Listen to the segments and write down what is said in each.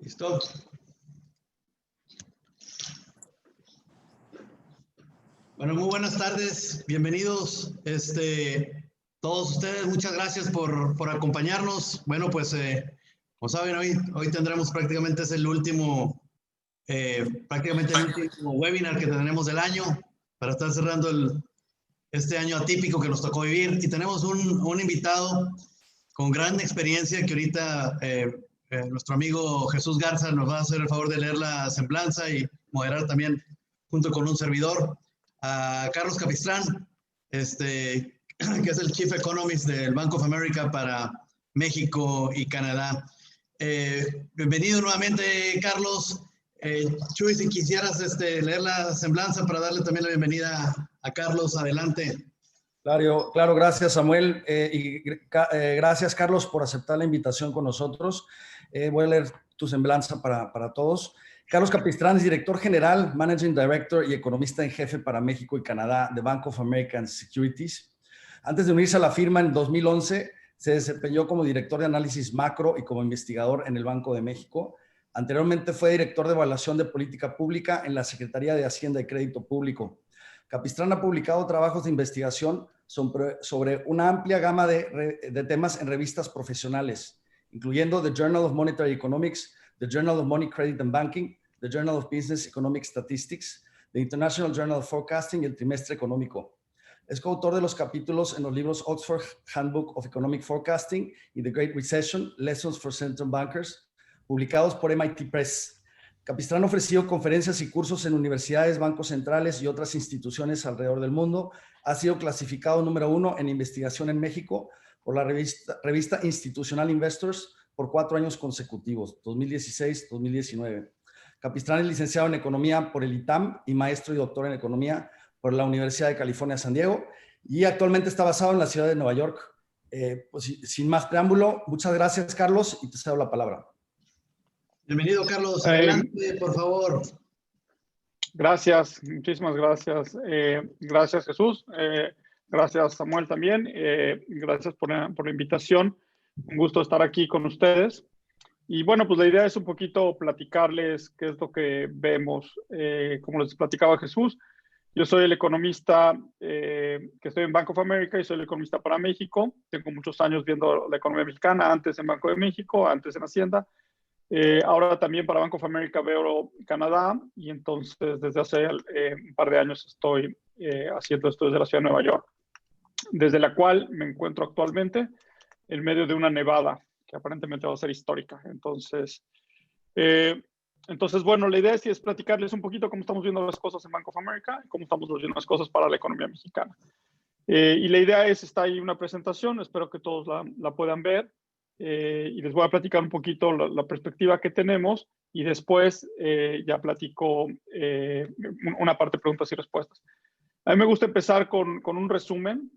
¿Listo? Bueno, muy buenas tardes. Bienvenidos todos ustedes. Muchas gracias por acompañarnos. Bueno, pues como saben, hoy tendremos prácticamente es el último webinar que tenemos del año para estar cerrando este año atípico que nos tocó vivir. Y tenemos un invitado con gran experiencia que ahorita nuestro amigo Jesús Garza nos va a hacer el favor de leer la semblanza y moderar también junto con un servidor. A Carlos Capistrán, que es el Chief Economist del Bank of America para México y Canadá. Bienvenido nuevamente, Carlos. Chuy, si quisieras leer la semblanza para darle también la bienvenida a Carlos, adelante. Claro, gracias Samuel gracias Carlos por aceptar la invitación con nosotros. Voy a leer tu semblanza para todos. Carlos Capistrán es director general, Managing Director y economista en jefe para México y Canadá de Bank of American Securities. Antes de unirse a la firma en 2011, se desempeñó como director de análisis macro y como investigador en el Banco de México. Anteriormente fue director de evaluación de política pública en la Secretaría de Hacienda y Crédito Público. Capistrán ha publicado trabajos de investigación sobre una amplia gama de temas en revistas profesionales, incluyendo The Journal of Monetary Economics, The Journal of Money, Credit and Banking, The Journal of Business Economic Statistics, The International Journal of Forecasting y el Trimestre Económico. Es coautor de los capítulos en los libros Oxford Handbook of Economic Forecasting y The Great Recession, Lessons for Central Bankers, publicados por MIT Press. Capistrán ha ofrecido conferencias y cursos en universidades, bancos centrales y otras instituciones alrededor del mundo. Ha sido clasificado número 1 en investigación en México por la revista Institutional Investors por 4 años consecutivos, 2016-2019. Capistrán es licenciado en Economía por el ITAM y maestro y doctor en Economía por la Universidad de California, San Diego, y actualmente está basado en la ciudad de Nueva York. Pues, sin más preámbulo, muchas gracias, Carlos, y te cedo la palabra. Bienvenido, Carlos. Adelante, por favor. Gracias, muchísimas gracias. Gracias, Jesús. Gracias, Samuel, también. Gracias por la invitación. Un gusto estar aquí con ustedes. Y bueno, pues la idea es un poquito platicarles qué es lo que vemos. Como les platicaba Jesús, yo soy el economista que estoy en Bank of America y soy el economista para México. Tengo muchos años viendo la economía mexicana, antes en Banco de México, antes en Hacienda. Ahora también para Bank of America veo Canadá y entonces desde hace un par de años estoy haciendo esto desde la ciudad de Nueva York, desde la cual me encuentro actualmente en medio de una nevada que aparentemente va a ser histórica. Entonces, bueno, la idea es platicarles un poquito cómo estamos viendo las cosas en Bank of America y cómo estamos viendo las cosas para la economía mexicana. Y la idea está ahí una presentación, espero que todos la puedan ver. Y les voy a platicar un poquito la perspectiva que tenemos y después ya platico una parte de preguntas y respuestas. A mí me gusta empezar con un resumen.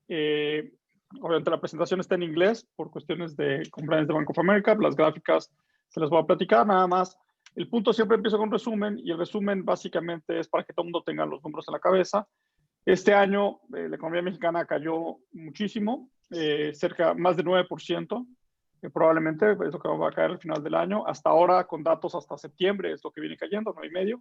Obviamente la presentación está en inglés por cuestiones de compliance de Bank of America. Las gráficas se las voy a platicar nada más. El punto siempre empiezo con un resumen y el resumen básicamente es para que todo el mundo tenga los números en la cabeza. Este año la economía mexicana cayó muchísimo. Más de 9%, que probablemente es lo que va a caer al final del año. Hasta ahora, con datos hasta septiembre, es lo que viene cayendo, 9,5%.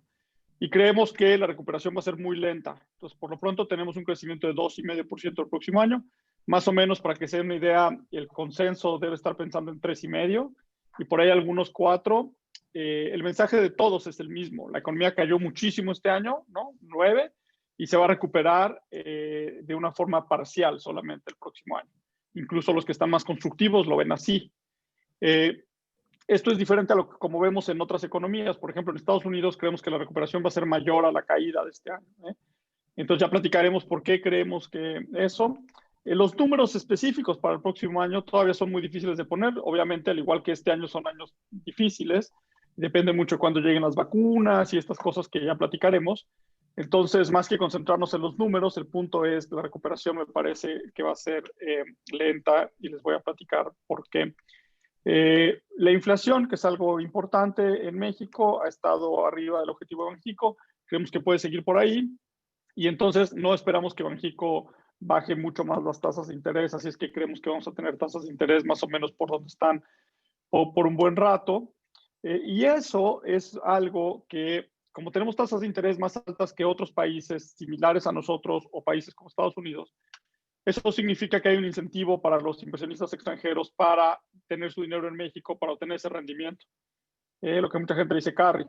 Y creemos que la recuperación va a ser muy lenta. Entonces, por lo pronto, tenemos un crecimiento de 2,5% el próximo año. Más o menos, para que se den una idea, el consenso debe estar pensando en 3,5%. Y por ahí algunos 4%. El mensaje de todos es el mismo. La economía cayó muchísimo este año, ¿no? 9%. Y se va a recuperar de una forma parcial solamente el próximo año. Incluso los que están más constructivos lo ven así. Esto es diferente a lo que como vemos en otras economías. Por ejemplo, en Estados Unidos creemos que la recuperación va a ser mayor a la caída de este año. Entonces ya platicaremos por qué creemos que eso. Los números específicos para el próximo año todavía son muy difíciles de poner. Obviamente, al igual que este año son años difíciles. Depende mucho de cuándo lleguen las vacunas y estas cosas que ya platicaremos. Entonces, más que concentrarnos en los números, el punto es que la recuperación me parece que va a ser lenta y les voy a platicar por qué. La inflación, que es algo importante en México, ha estado arriba del objetivo de Banxico. Creemos que puede seguir por ahí y entonces no esperamos que Banxico baje mucho más las tasas de interés, así es que creemos que vamos a tener tasas de interés más o menos por donde están o por un buen rato. Y eso es algo que, como tenemos tasas de interés más altas que otros países similares a nosotros o países como Estados Unidos, eso significa que hay un incentivo para los inversionistas extranjeros para tener su dinero en México, para obtener ese rendimiento, lo que mucha gente dice carry.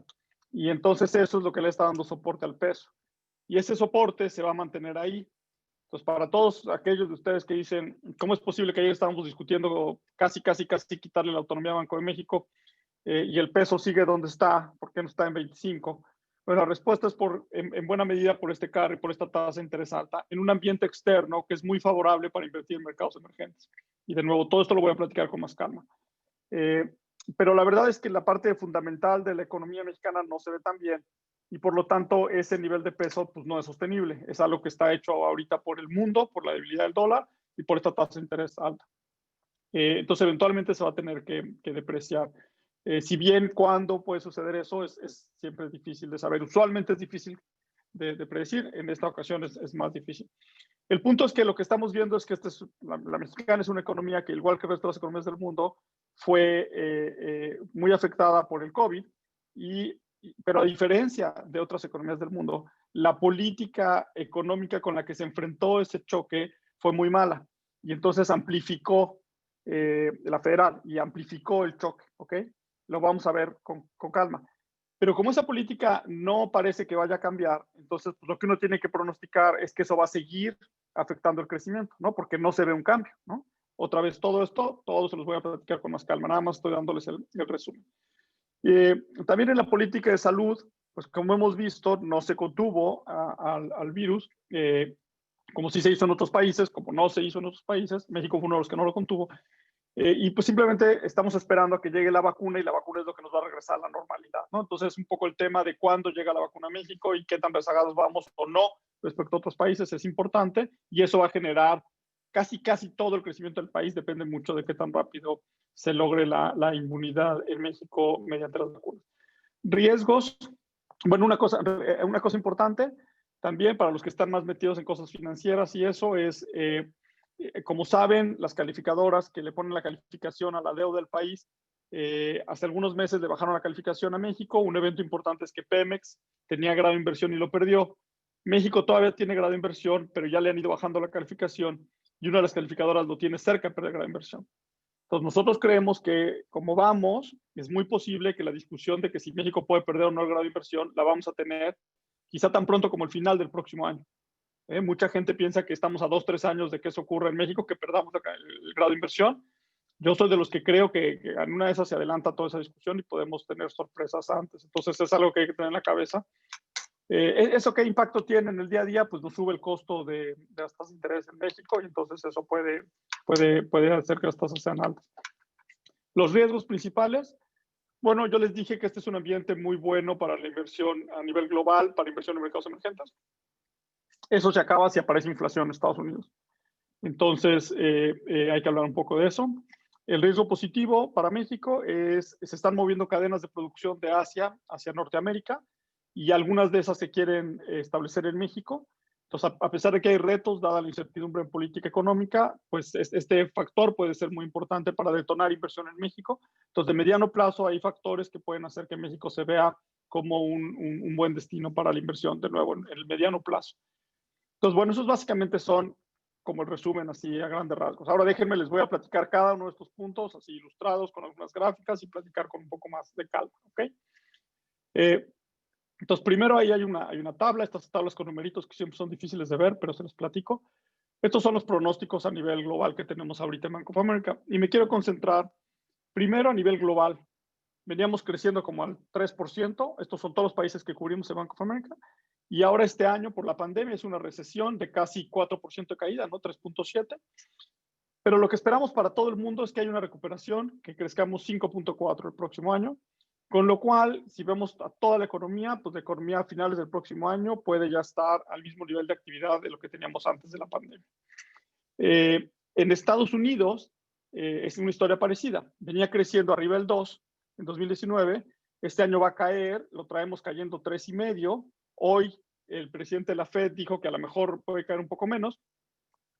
Y entonces eso es lo que le está dando soporte al peso. Y ese soporte se va a mantener ahí. Entonces, para todos aquellos de ustedes que dicen, ¿cómo es posible que ayer estábamos discutiendo casi quitarle la autonomía al Banco de México y el peso sigue donde está? ¿Por qué no está en 25? Bueno, la respuesta es en buena medida por este carry, por esta tasa de interés alta, en un ambiente externo que es muy favorable para invertir en mercados emergentes. Y de nuevo, todo esto lo voy a platicar con más calma. Pero la verdad es que la parte fundamental de la economía mexicana no se ve tan bien y por lo tanto ese nivel de peso pues, no es sostenible. Es algo que está hecho ahorita por el mundo, por la debilidad del dólar y por esta tasa de interés alta. Entonces eventualmente se va a tener que depreciar. Si bien cuándo puede suceder eso es siempre difícil de saber. Usualmente es difícil de predecir, en esta ocasión es más difícil. El punto es que lo que estamos viendo es que la mexicana es una economía que, igual que el resto de las economías del mundo, fue muy afectada por el COVID, pero a diferencia de otras economías del mundo, la política económica con la que se enfrentó ese choque fue muy mala y entonces amplificó la federal y amplificó el choque, ¿ok? Lo vamos a ver con calma. Pero como esa política no parece que vaya a cambiar, entonces pues, lo que uno tiene que pronosticar es que eso va a seguir afectando el crecimiento, ¿no? Porque no se ve un cambio, ¿no? Otra vez todo esto, todos se los voy a platicar con más calma, nada más estoy dándoles el resumen. También en la política de salud, pues como hemos visto, no se contuvo al virus, como sí se hizo en otros países, como no se hizo en otros países. México fue uno de los que no lo contuvo. Y pues simplemente estamos esperando a que llegue la vacuna y la vacuna es lo que nos va a regresar a la normalidad, ¿no? Entonces, un poco el tema de cuándo llega la vacuna a México y qué tan rezagados vamos o no respecto a otros países es importante y eso va a generar casi todo el crecimiento del país, depende mucho de qué tan rápido se logre la inmunidad en México mediante las vacunas. Riesgos, bueno, una cosa importante también para los que están más metidos en cosas financieras y eso es... como saben, las calificadoras que le ponen la calificación a la deuda del país, hace algunos meses le bajaron la calificación a México. Un evento importante es que Pemex tenía grado de inversión y lo perdió. México todavía tiene grado de inversión, pero ya le han ido bajando la calificación y una de las calificadoras lo tiene cerca de perder grado de inversión. Entonces nosotros creemos que como vamos, es muy posible que la discusión de que si México puede perder o no el grado de inversión la vamos a tener quizá tan pronto como el final del próximo año. Mucha gente piensa que estamos a 2-3 años de que eso ocurra en México, que perdamos el grado de inversión. Yo soy de los que creo que en una de esas se adelanta toda esa discusión y podemos tener sorpresas antes. Entonces es algo que hay que tener en la cabeza. ¿Eso qué impacto tiene en el día a día? Pues nos sube el costo de las tasas de interés en México y entonces eso puede hacer que las tasas sean altas. Los riesgos principales. Bueno, yo les dije que este es un ambiente muy bueno para la inversión a nivel global, para inversión en mercados emergentes. Eso se acaba si aparece inflación en Estados Unidos. Entonces, hay que hablar un poco de eso. El riesgo positivo para México es se están moviendo cadenas de producción de Asia hacia Norteamérica y algunas de esas se quieren establecer en México. Entonces, a pesar de que hay retos, dada la incertidumbre en política económica, pues este factor puede ser muy importante para detonar inversión en México. Entonces, de mediano plazo hay factores que pueden hacer que México se vea como un buen destino para la inversión, de nuevo, en el mediano plazo. Entonces, bueno, esos básicamente son como el resumen así a grandes rasgos. Ahora déjenme, les voy a platicar cada uno de estos puntos así ilustrados con algunas gráficas y platicar con un poco más de calma, ¿ok? Entonces, primero ahí hay una tabla, estas tablas con numeritos que siempre son difíciles de ver, pero se los platico. Estos son los pronósticos a nivel global que tenemos ahorita en Bank of America y me quiero concentrar primero a nivel global. Veníamos creciendo como al 3%, estos son todos los países que cubrimos en Bank of America, y ahora este año por la pandemia es una recesión de casi 4% de caída, ¿no? 3.7%. Pero lo que esperamos para todo el mundo es que haya una recuperación, que crezcamos 5.4% el próximo año, con lo cual, si vemos a toda la economía, pues la economía a finales del próximo año puede ya estar al mismo nivel de actividad de lo que teníamos antes de la pandemia. En Estados Unidos es una historia parecida. Venía creciendo arriba del 2 en 2019. Este año va a caer, lo traemos cayendo 3.5. Hoy el presidente de la Fed dijo que a lo mejor puede caer un poco menos.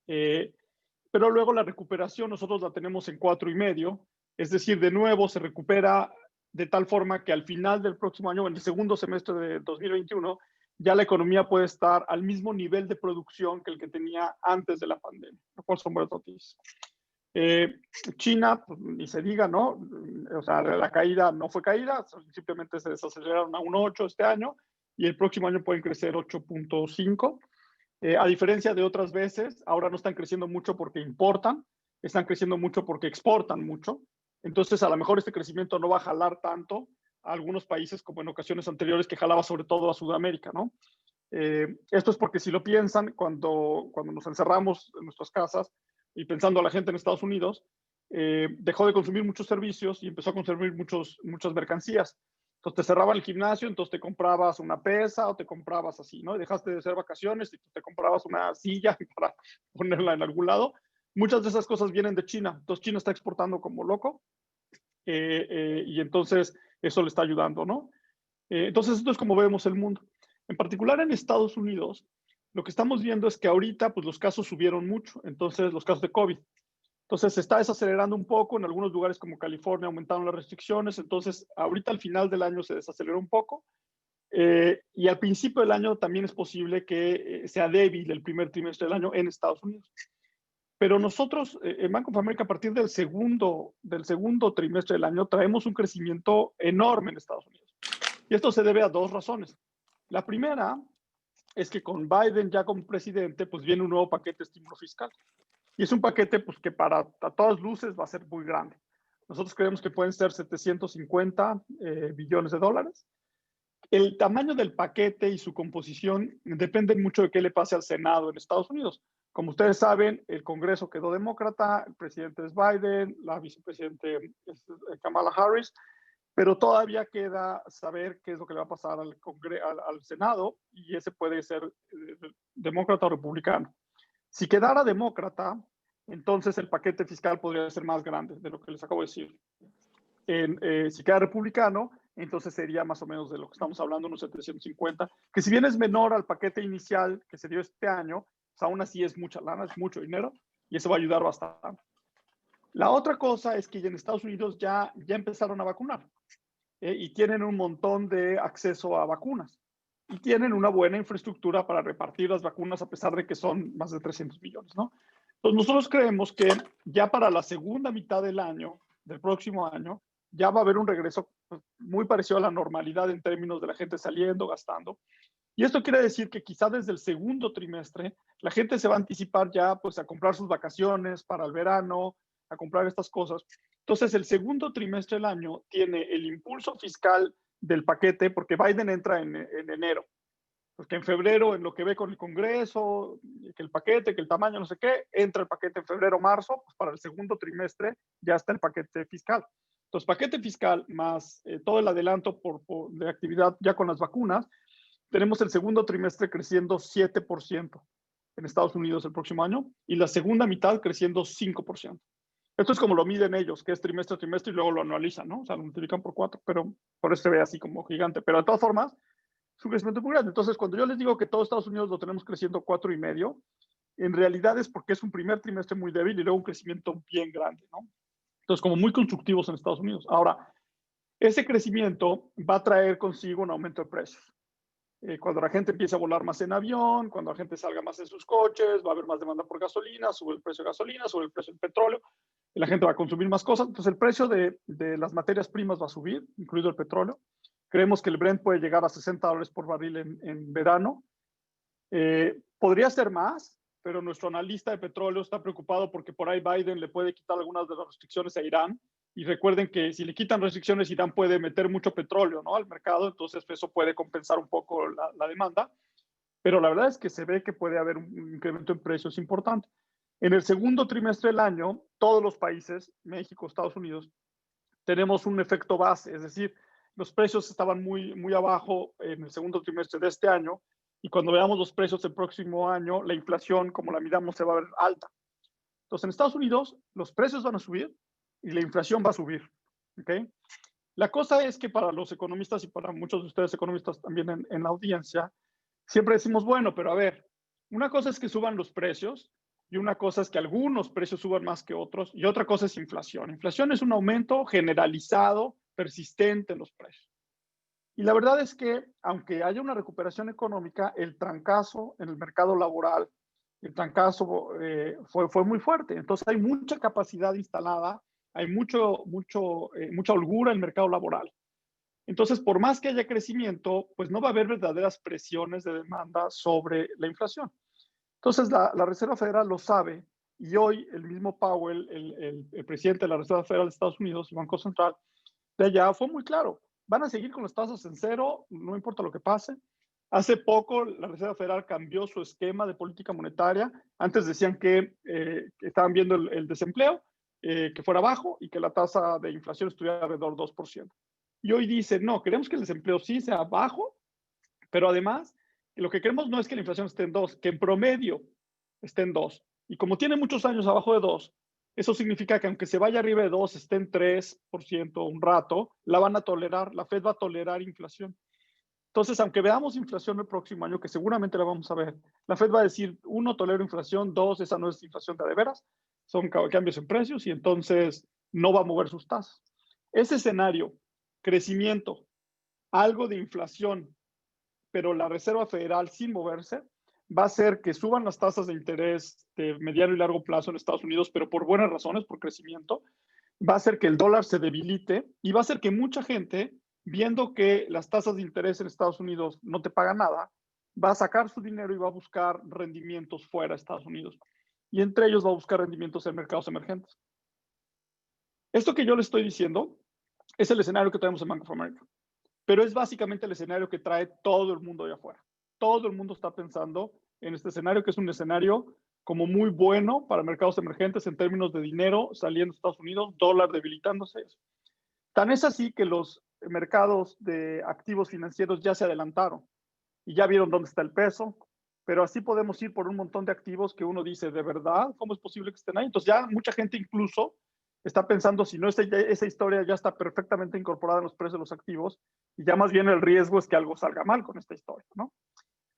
Pero luego la recuperación nosotros la tenemos en 4.5. Es decir, de nuevo se recupera de tal forma que al final del próximo año, en el segundo semestre de 2021, ya la economía puede estar al mismo nivel de producción que el que tenía antes de la pandemia, lo cual son buenas noticias. China, pues, ni se diga, ¿no? O sea, la caída no fue caída, simplemente se desaceleraron a 1.8 este año y el próximo año pueden crecer 8.5. A diferencia de otras veces, ahora no están creciendo mucho porque importan, están creciendo mucho porque exportan mucho. Entonces, a lo mejor este crecimiento no va a jalar tanto a algunos países como en ocasiones anteriores que jalaba sobre todo a Sudamérica, ¿no? Esto es porque si lo piensan, cuando nos encerramos en nuestras casas y pensando a la gente en Estados Unidos, dejó de consumir muchos servicios y empezó a consumir muchas mercancías. Entonces te cerraban el gimnasio, entonces te comprabas una pesa o te comprabas así, ¿no? Y dejaste de hacer vacaciones y te comprabas una silla para ponerla en algún lado. Muchas de esas cosas vienen de China. Entonces China está exportando como loco y entonces eso le está ayudando, ¿no? Entonces esto es como vemos el mundo. En particular en Estados Unidos, lo que estamos viendo es que ahorita pues los casos subieron mucho, entonces los casos de COVID. Entonces se está desacelerando un poco, en algunos lugares como California aumentaron las restricciones, entonces ahorita al final del año se desaceleró un poco y al principio del año también es posible que sea débil el primer trimestre del año en Estados Unidos. Pero nosotros en Bank of America a partir del segundo trimestre del año traemos un crecimiento enorme en Estados Unidos. Y esto se debe a dos razones. La primera es que con Biden ya como presidente pues viene un nuevo paquete de estímulo fiscal. Y es un paquete pues, que a todas luces va a ser muy grande. Nosotros creemos que pueden ser 750 billones de dólares. El tamaño del paquete y su composición dependen mucho de qué le pase al Senado en Estados Unidos. Como ustedes saben, el Congreso quedó demócrata, el presidente es Biden, la vicepresidente es Kamala Harris, pero todavía queda saber qué es lo que le va a pasar al Senado y ese puede ser demócrata o republicano. Si quedara demócrata, entonces el paquete fiscal podría ser más grande de lo que les acabo de decir. Si queda republicano, entonces sería más o menos de lo que estamos hablando, unos 750, que si bien es menor al paquete inicial que se dio este año, pues aún así es mucha lana, es mucho dinero, y eso va a ayudar bastante. La otra cosa es que en Estados Unidos ya empezaron a vacunar y tienen un montón de acceso a vacunas y tienen una buena infraestructura para repartir las vacunas a pesar de que son más de 300 millones, ¿no? Entonces nosotros creemos que ya para la segunda mitad del año, del próximo año, ya va a haber un regreso muy parecido a la normalidad en términos de la gente saliendo, gastando. Y esto quiere decir que quizá desde el segundo trimestre la gente se va a anticipar ya pues a comprar sus vacaciones para el verano, a comprar estas cosas. Entonces el segundo trimestre del año tiene el impulso fiscal del paquete porque Biden entra en enero. Porque en febrero, en lo que ve con el Congreso, que el paquete, que el tamaño, no sé qué, entra el paquete en febrero, marzo, pues para el segundo trimestre ya está el paquete fiscal. Entonces, paquete fiscal más todo el adelanto de actividad ya con las vacunas, tenemos el segundo trimestre creciendo 7% en Estados Unidos el próximo año y la segunda mitad creciendo 5%. Esto es como lo miden ellos, que es trimestre a trimestre y luego lo anualizan, ¿no? O sea, lo multiplican por 4, pero por eso se ve así como gigante. Pero de todas formas, es un crecimiento muy grande. Entonces, cuando yo les digo que todo Estados Unidos lo tenemos creciendo 4,5, en realidad es porque es un primer trimestre muy débil y luego un crecimiento bien grande, ¿no? Entonces, como muy constructivos en Estados Unidos. Ahora, ese crecimiento va a traer consigo un aumento de precios. Cuando la gente empiece a volar más en avión, cuando la gente salga más en sus coches, va a haber más demanda por gasolina, sube el precio de gasolina, sube el precio del petróleo, y la gente va a consumir más cosas. Entonces, el precio de las materias primas va a subir, incluido el petróleo. Creemos que el Brent puede llegar a $60 por barril en verano. Podría ser más, pero nuestro analista de petróleo está preocupado porque por ahí Biden le puede quitar algunas de las restricciones a Irán. Y recuerden que si le quitan restricciones, Irán puede meter mucho petróleo, ¿no?, al mercado, entonces eso puede compensar un poco la demanda. Pero la verdad es que se ve que puede haber un incremento en precios importante. En el segundo trimestre del año, todos los países, México, Estados Unidos, tenemos un efecto base, es decir, los precios estaban muy abajo en el segundo trimestre de este año y cuando veamos los precios del próximo año, la inflación, como la midamos, se va a ver alta. Entonces, en Estados Unidos, los precios van a subir y la inflación va a subir. ¿Okay? La cosa es que para los economistas y para muchos de ustedes economistas también en la audiencia, siempre decimos, bueno, pero a ver, una cosa es que suban los precios y una cosa es que algunos precios suban más que otros y otra cosa es inflación. Inflación es un aumento generalizado persistente en los precios. Y la verdad es que, aunque haya una recuperación económica, el trancazo en el mercado laboral, el trancazo fue muy fuerte. Entonces hay mucha capacidad instalada, hay mucha holgura en el mercado laboral. Entonces, por más que haya crecimiento, pues no va a haber verdaderas presiones de demanda sobre la inflación. Entonces, la Reserva Federal lo sabe, y hoy el mismo Powell, el presidente de la Reserva Federal de Estados Unidos, el Banco Central de allá, fue muy claro. Van a seguir con las tasas en cero, no importa lo que pase. Hace poco la Reserva Federal cambió su esquema de política monetaria. Antes decían que estaban viendo el desempleo, que fuera bajo y que la tasa de inflación estuviera alrededor del 2%. Y hoy dicen, no, queremos que el desempleo sí sea bajo, pero además lo que queremos no es que la inflación esté en 2, que en promedio esté en 2. Y como tiene muchos años abajo de 2, eso significa que aunque se vaya arriba de 2, esté en 3% un rato, la van a tolerar, la Fed va a tolerar inflación. Entonces, aunque veamos inflación el próximo año, que seguramente la vamos a ver, la Fed va a decir, 1, tolero inflación, 2, esa no es inflación de veras, son cambios en precios y entonces no va a mover sus tasas. Ese escenario, crecimiento, algo de inflación, pero la Reserva Federal sin moverse, va a hacer que suban las tasas de interés de mediano y largo plazo en Estados Unidos, pero por buenas razones, por crecimiento, va a hacer que el dólar se debilite y va a hacer que mucha gente, viendo que las tasas de interés en Estados Unidos no te pagan nada, va a sacar su dinero y va a buscar rendimientos fuera de Estados Unidos. Y entre ellos va a buscar rendimientos en mercados emergentes. Esto que yo le estoy diciendo es el escenario que tenemos en Bank of America, pero es básicamente el escenario que trae todo el mundo de afuera. Todo el mundo está pensando en este escenario, que es un escenario como muy bueno para mercados emergentes en términos de dinero saliendo de Estados Unidos, dólar debilitándose. Tan es así que los mercados de activos financieros ya se adelantaron y ya vieron dónde está el peso, pero así podemos ir por un montón de activos que uno dice, ¿de verdad? ¿Cómo es posible que estén ahí? Entonces ya mucha gente incluso está pensando si no esa historia ya está perfectamente incorporada en los precios de los activos y ya más bien el riesgo es que algo salga mal con esta historia, ¿no?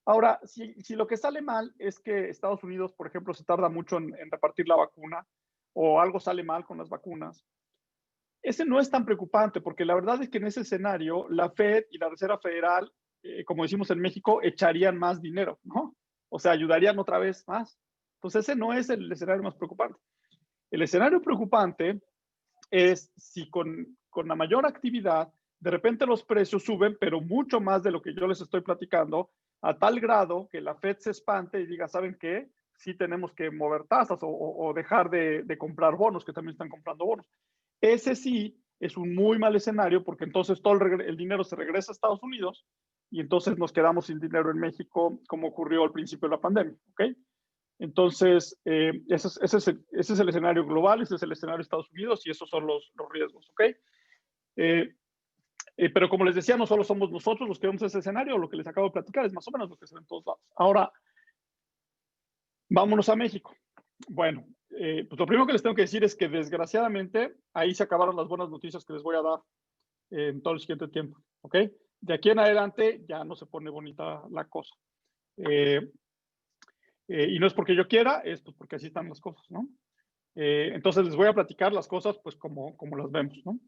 Ahora, si lo que sale mal es que Estados Unidos, por ejemplo, se tarda mucho en repartir la vacuna o algo sale mal con las vacunas, ese no es tan preocupante porque la verdad es que en ese escenario la Fed y la Reserva Federal, como decimos en México, echarían más dinero, ¿no? O sea, ayudarían otra vez más. Entonces ese no es el escenario más preocupante. El escenario preocupante es si con la mayor actividad, de repente los precios suben, pero mucho más de lo que yo les estoy platicando, a tal grado que la Fed se espante y diga, ¿saben qué? Sí tenemos que mover tasas o dejar de comprar bonos, que también están comprando bonos. Ese sí es un muy mal escenario porque entonces todo el dinero se regresa a Estados Unidos y entonces nos quedamos sin dinero en México, como ocurrió al principio de la pandemia, ¿ok? Entonces, ese es el escenario global, ese es el escenario de Estados Unidos y esos son los riesgos, ¿ok? Pero como les decía, no solo somos nosotros los que vemos ese escenario, lo que les acabo de platicar es más o menos lo que se ve en todos lados. Ahora, vámonos a México. Bueno, pues lo primero que les tengo que decir es que desgraciadamente ahí se acabaron las buenas noticias que les voy a dar en todo el siguiente tiempo, ¿ok? De aquí en adelante ya no se pone bonita la cosa. Y no es porque yo quiera, es pues porque así están las cosas, ¿no? Entonces les voy a platicar las cosas pues como las vemos, ¿no?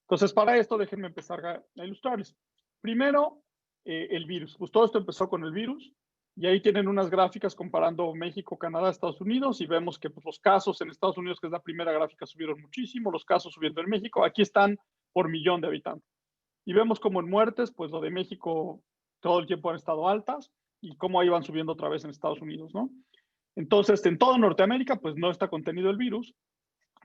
Entonces para esto déjenme empezar a ilustrarles. Primero, el virus. Pues todo esto empezó con el virus y ahí tienen unas gráficas comparando México, Canadá, Estados Unidos y vemos que pues, los casos en Estados Unidos, que es la primera gráfica, subieron muchísimo, los casos subiendo en México, aquí están por millón de habitantes. Y vemos como en muertes, pues lo de México todo el tiempo han estado altas y cómo ahí van subiendo otra vez en Estados Unidos, ¿no? Entonces, en todo Norteamérica, pues no está contenido el virus,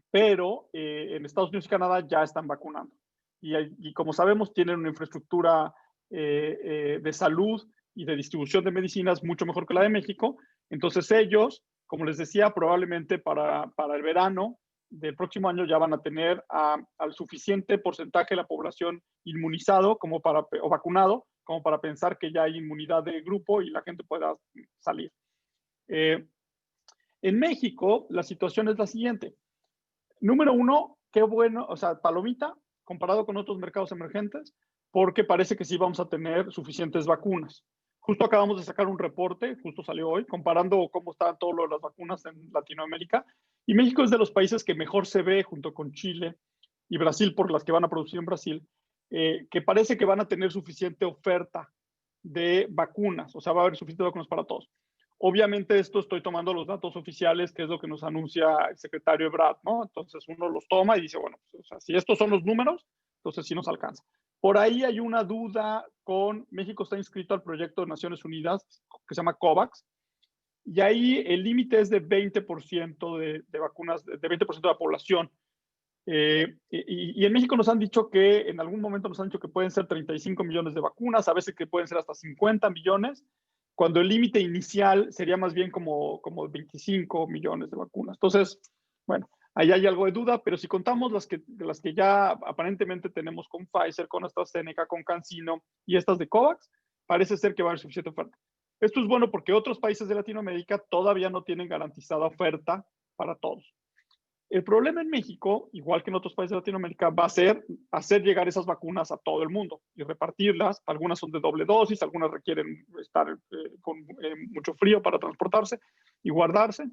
pero en Estados Unidos y Canadá ya están vacunando. Y como sabemos, tienen una infraestructura de salud y de distribución de medicinas mucho mejor que la de México. Entonces ellos, como les decía, probablemente para el verano del próximo año ya van a tener al suficiente porcentaje de la población inmunizado o vacunado como para pensar que ya hay inmunidad de grupo y la gente pueda salir. En México, la situación es la siguiente. Número uno, qué bueno, o sea, palomita, comparado con otros mercados emergentes, porque parece que sí vamos a tener suficientes vacunas. Justo acabamos de sacar un reporte, justo salió hoy, comparando cómo están todas las vacunas en Latinoamérica. Y México es de los países que mejor se ve, junto con Chile y Brasil, por las que van a producir en Brasil, que parece que van a tener suficiente oferta de vacunas, o sea, va a haber suficiente vacunas para todos. Obviamente esto estoy tomando los datos oficiales, que es lo que nos anuncia el secretario Ebrard, ¿no? Entonces uno los toma y dice, bueno, pues, o sea, si estos son los números, entonces sí nos alcanza. Por ahí hay una duda con, México está inscrito al proyecto de Naciones Unidas que se llama COVAX, y ahí el límite es de 20% de vacunas, de 20% de la población. Y en México nos han dicho que, en algún momento nos han dicho que pueden ser 35 millones de vacunas, a veces que pueden ser hasta 50 millones, cuando el límite inicial sería más bien como 25 millones de vacunas. Entonces, bueno, ahí hay algo de duda, pero si contamos las que ya aparentemente tenemos con Pfizer, con AstraZeneca, con CanSino y estas de COVAX, parece ser que va a haber suficiente oferta. Esto es bueno porque otros países de Latinoamérica todavía no tienen garantizada oferta para todos. El problema en México, igual que en otros países de Latinoamérica, va a ser hacer llegar esas vacunas a todo el mundo y repartirlas. Algunas son de doble dosis, algunas requieren estar con mucho frío para transportarse y guardarse.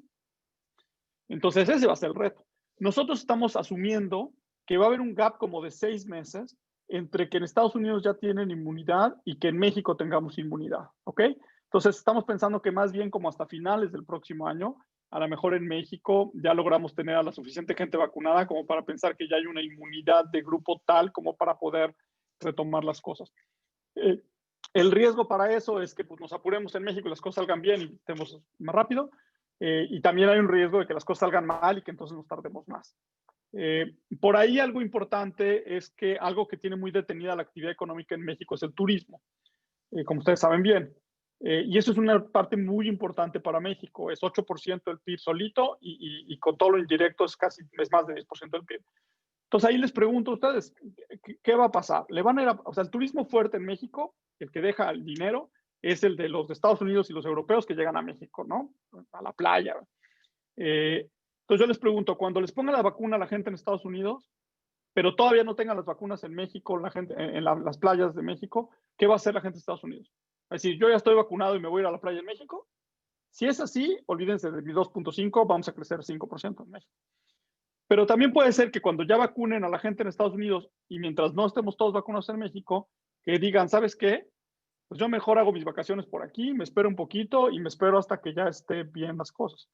Entonces ese va a ser el reto. Nosotros estamos asumiendo que va a haber un gap como de 6 meses entre que en Estados Unidos ya tienen inmunidad y que en México tengamos inmunidad, ¿ok? Entonces estamos pensando que más bien como hasta finales del próximo año, a lo mejor en México ya logramos tener a la suficiente gente vacunada como para pensar que ya hay una inmunidad de grupo tal como para poder retomar las cosas. El riesgo para eso es que pues, nos apuremos en México y las cosas salgan bien y estemos más rápido. Y también hay un riesgo de que las cosas salgan mal y que entonces nos tardemos más. Por ahí algo importante es que algo que tiene muy detenida la actividad económica en México es el turismo, como ustedes saben bien. Y eso es una parte muy importante para México. Es 8% del PIB solito y con todo lo indirecto es más de 10% del PIB. Entonces ahí les pregunto a ustedes, ¿qué va a pasar? ¿Le van a ir o sea, el turismo fuerte en México, el que deja el dinero, es el de los de Estados Unidos y los europeos que llegan a México, ¿no? A la playa. Entonces yo les pregunto, cuando les pongan la vacuna a la gente en Estados Unidos, pero todavía no tengan las vacunas en México, la gente en las playas de México, ¿qué va a hacer la gente de Estados Unidos? Es decir, yo ya estoy vacunado y me voy a ir a la playa en México. Si es así, olvídense de mi 2.5, vamos a crecer 5% en México. Pero también puede ser que cuando ya vacunen a la gente en Estados Unidos y mientras no estemos todos vacunados en México, que digan, ¿sabes qué? Pues yo mejor hago mis vacaciones por aquí, me espero un poquito y me espero hasta que ya esté bien las cosas.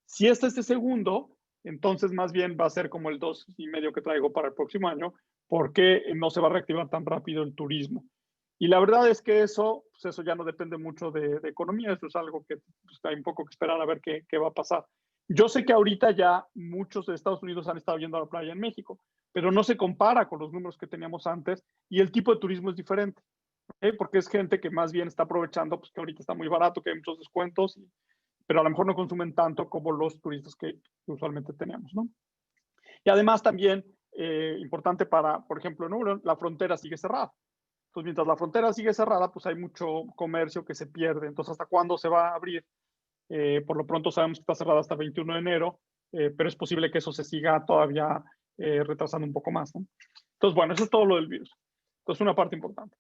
Si este es el segundo, entonces más bien va a ser como el 2.5 que traigo para el próximo año, porque no se va a reactivar tan rápido el turismo. Y la verdad es que eso ya no depende mucho de economía, eso es algo que pues, hay un poco que esperar a ver qué va a pasar. Yo sé que ahorita ya muchos de Estados Unidos han estado yendo a la playa en México, pero no se compara con los números que teníamos antes y el tipo de turismo es diferente, ¿okay? Porque es gente que más bien está aprovechando, pues que ahorita está muy barato, que hay muchos descuentos, pero a lo mejor no consumen tanto como los turistas que usualmente teníamos, ¿no? Y además también, importante para, por ejemplo, ¿no? La frontera sigue cerrada. Entonces, mientras la frontera sigue cerrada, pues hay mucho comercio que se pierde. Entonces, ¿hasta cuándo se va a abrir? Por lo pronto sabemos que está cerrada hasta el 21 de enero, pero es posible que eso se siga todavía retrasando un poco más, ¿no? Entonces, bueno, eso es todo lo del virus. Entonces, una parte importante.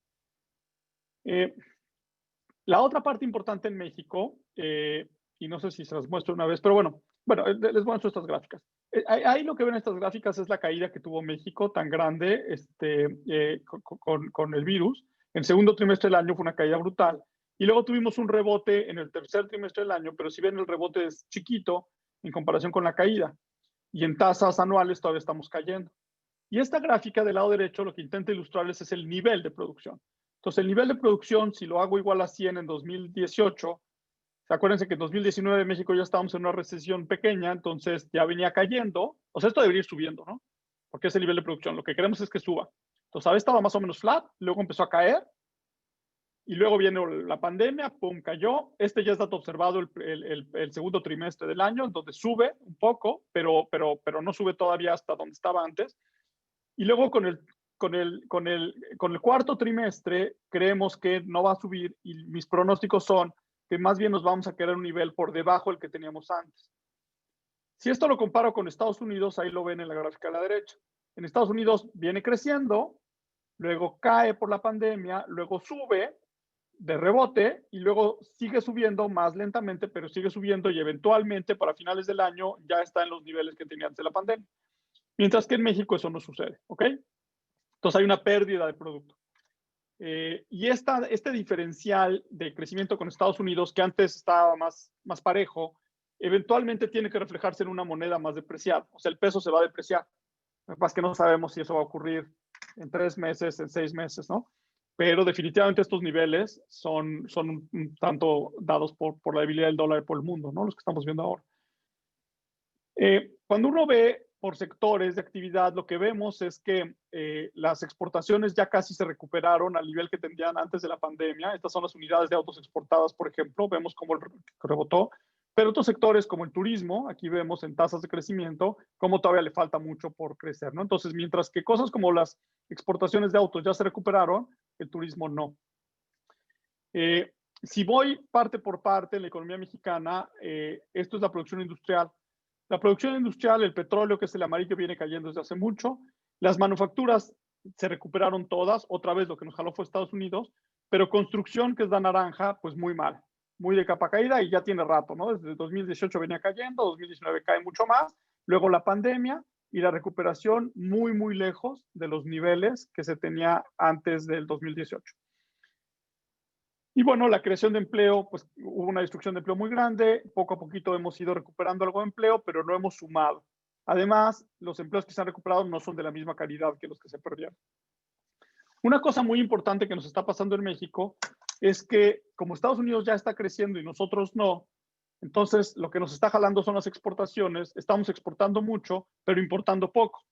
La otra parte importante en México, y no sé si se las muestro una vez, pero bueno, les muestro estas gráficas. Ahí lo que ven en estas gráficas es la caída que tuvo México tan grande con el virus. En el segundo trimestre del año fue una caída brutal. Y luego tuvimos un rebote en el tercer trimestre del año, pero si ven el rebote es chiquito en comparación con la caída. Y en tasas anuales todavía estamos cayendo. Y esta gráfica del lado derecho lo que intenta ilustrarles es el nivel de producción. Entonces el nivel de producción, si lo hago igual a 100 en 2018, acuérdense que en 2019 México ya estábamos en una recesión pequeña, entonces ya venía cayendo. O sea, esto debería ir subiendo, ¿no? Porque es el nivel de producción. Lo que queremos es que suba. Entonces, ahora estaba más o menos flat, luego empezó a caer, y luego viene la pandemia, pum, cayó. Este ya es dato observado el segundo trimestre del año, donde sube un poco, pero no sube todavía hasta donde estaba antes. Y luego con el cuarto trimestre creemos que no va a subir y mis pronósticos son que más bien nos vamos a quedar en un nivel por debajo del que teníamos antes. Si esto lo comparo con Estados Unidos, ahí lo ven en la gráfica a la derecha. En Estados Unidos viene creciendo, luego cae por la pandemia, luego sube de rebote y luego sigue subiendo más lentamente, pero sigue subiendo y eventualmente para finales del año ya está en los niveles que tenía antes de la pandemia. Mientras que en México eso no sucede, ¿ok? Entonces hay una pérdida de producto. Y este diferencial de crecimiento con Estados Unidos, que antes estaba más parejo, eventualmente tiene que reflejarse en una moneda más depreciada. O sea, el peso se va a depreciar. Lo que pasa es que no sabemos si eso va a ocurrir en 3 meses, en 6 meses, ¿no? Pero definitivamente estos niveles son un tanto dados por la debilidad del dólar por el mundo, ¿no? Los que estamos viendo ahora. Cuando uno ve por sectores de actividad, lo que vemos es que las exportaciones ya casi se recuperaron al nivel que tenían antes de la pandemia. Estas son las unidades de autos exportadas, por ejemplo. Vemos cómo rebotó. Pero otros sectores como el turismo, aquí vemos en tasas de crecimiento, cómo todavía le falta mucho por crecer, ¿no? Entonces, mientras que cosas como las exportaciones de autos ya se recuperaron, el turismo no. Si voy parte por parte en la economía mexicana, esto es la producción industrial. La producción industrial, el petróleo, que es el amarillo, viene cayendo desde hace mucho. Las manufacturas se recuperaron todas. Otra vez lo que nos jaló fue Estados Unidos. Pero construcción, que es la naranja, pues muy mal. Muy de capa caída y ya tiene rato, ¿no? Desde 2018 venía cayendo, 2019 cae mucho más. Luego la pandemia y la recuperación muy, muy lejos de los niveles que se tenía antes del 2018. Y bueno, la creación de empleo, pues hubo una destrucción de empleo muy grande, poco a poquito hemos ido recuperando algo de empleo, pero no hemos sumado. Además, los empleos que se han recuperado no son de la misma calidad que los que se perdieron. Una cosa muy importante que nos está pasando en México es que como Estados Unidos ya está creciendo y nosotros no, entonces lo que nos está jalando son las exportaciones, estamos exportando mucho, pero importando poco,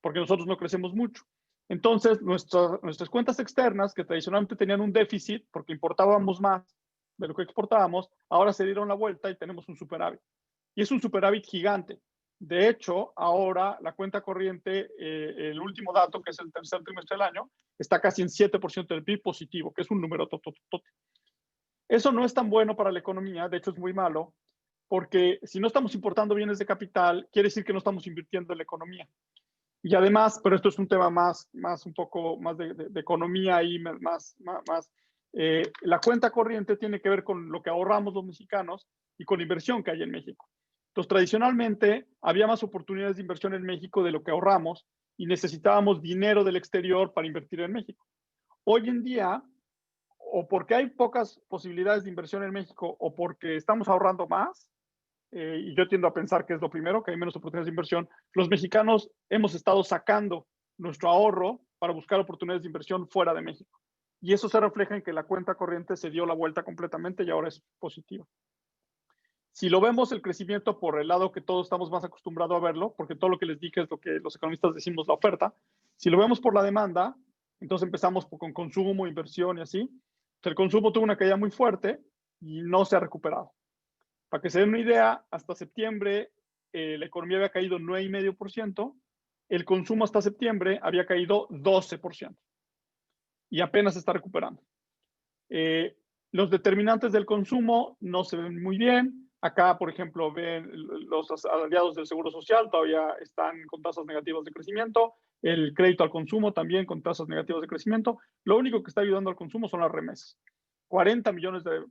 porque nosotros no crecemos mucho. Entonces, nuestras cuentas externas, que tradicionalmente tenían un déficit porque importábamos más de lo que exportábamos, ahora se dieron la vuelta y tenemos un superávit. Y es un superávit gigante. De hecho, ahora la cuenta corriente, el último dato, que es el tercer trimestre del año, está casi en 7% del PIB positivo, que es un número tototote. Eso no es tan bueno para la economía, de hecho es muy malo, porque si no estamos importando bienes de capital, quiere decir que no estamos invirtiendo en la economía. Y además, pero esto es un tema un poco más de economía y la cuenta corriente tiene que ver con lo que ahorramos los mexicanos y con la inversión que hay en México. Entonces, tradicionalmente había más oportunidades de inversión en México de lo que ahorramos y necesitábamos dinero del exterior para invertir en México. Hoy en día, o porque hay pocas posibilidades de inversión en México o porque estamos ahorrando más, y yo tiendo a pensar que es lo primero, que hay menos oportunidades de inversión, los mexicanos hemos estado sacando nuestro ahorro para buscar oportunidades de inversión fuera de México. Y eso se refleja en que la cuenta corriente se dio la vuelta completamente y ahora es positiva. Si lo vemos el crecimiento por el lado que todos estamos más acostumbrados a verlo, porque todo lo que les dije es lo que los economistas decimos la oferta, si lo vemos por la demanda, entonces empezamos con consumo, inversión y así. El consumo tuvo una caída muy fuerte y no se ha recuperado. Para que se den una idea, hasta septiembre la economía había caído 9,5%, el consumo hasta septiembre había caído 12% y apenas se está recuperando. Los determinantes del consumo no se ven muy bien. Acá, por ejemplo, ven los aliados del Seguro Social todavía están con tasas negativas de crecimiento, el crédito al consumo también con tasas negativas de crecimiento. Lo único que está ayudando al consumo son las remesas. 40 millones de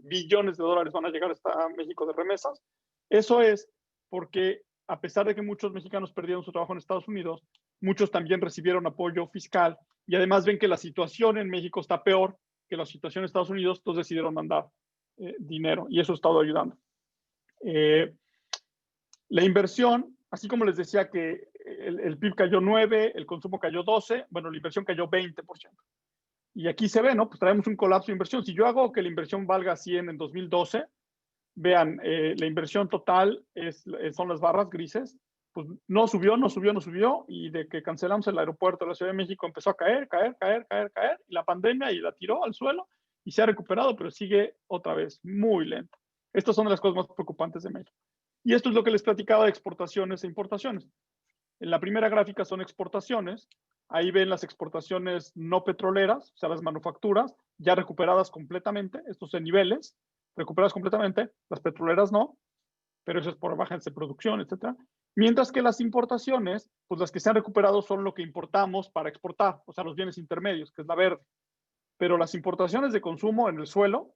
billones de dólares van a llegar hasta México de remesas. Eso es porque, a pesar de que muchos mexicanos perdieron su trabajo en Estados Unidos, muchos también recibieron apoyo fiscal y además ven que la situación en México está peor que la situación en Estados Unidos, entonces decidieron mandar dinero y eso ha estado ayudando. La inversión, así como les decía que el PIB cayó 9, el consumo cayó 12, bueno, la inversión cayó 20%. Y aquí se ve, ¿no? Pues traemos un colapso de inversión. Si yo hago que la inversión valga 100 en 2012, vean, la inversión total son las barras grises, pues no subió, y de que cancelamos el aeropuerto de la Ciudad de México empezó a caer, y la pandemia y la tiró al suelo y se ha recuperado, pero sigue otra vez muy lento. Estas son las cosas más preocupantes de México. Y esto es lo que les platicaba de exportaciones e importaciones. En la primera gráfica son exportaciones. Ahí ven las exportaciones no petroleras, o sea, las manufacturas, ya recuperadas completamente, estos en niveles, recuperadas completamente, las petroleras no, pero eso es por bajas de producción, etc. Mientras que las importaciones, pues las que se han recuperado son lo que importamos para exportar, o sea, los bienes intermedios, que es la verde. Pero las importaciones de consumo en el suelo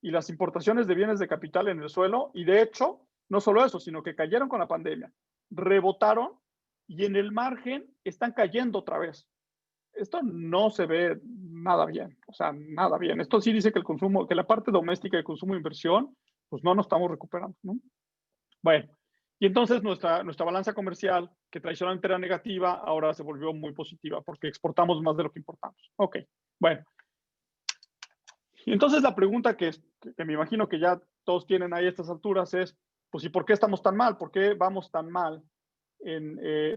y las importaciones de bienes de capital en el suelo, y de hecho, no solo eso, sino que cayeron con la pandemia, rebotaron y en el margen están cayendo otra vez. esto no se ve nada bien, o sea, nada bien. Esto sí dice que el consumo, que la parte doméstica de consumo e inversión, pues no nos estamos recuperando, ¿no? Bueno, y entonces nuestra balanza comercial, que tradicionalmente era negativa, ahora se volvió muy positiva porque exportamos más de lo que importamos. Ok, bueno. Y entonces la pregunta que me imagino que ya todos tienen ahí a estas alturas es, pues, ¿y por qué estamos tan mal? ¿Por qué vamos tan mal?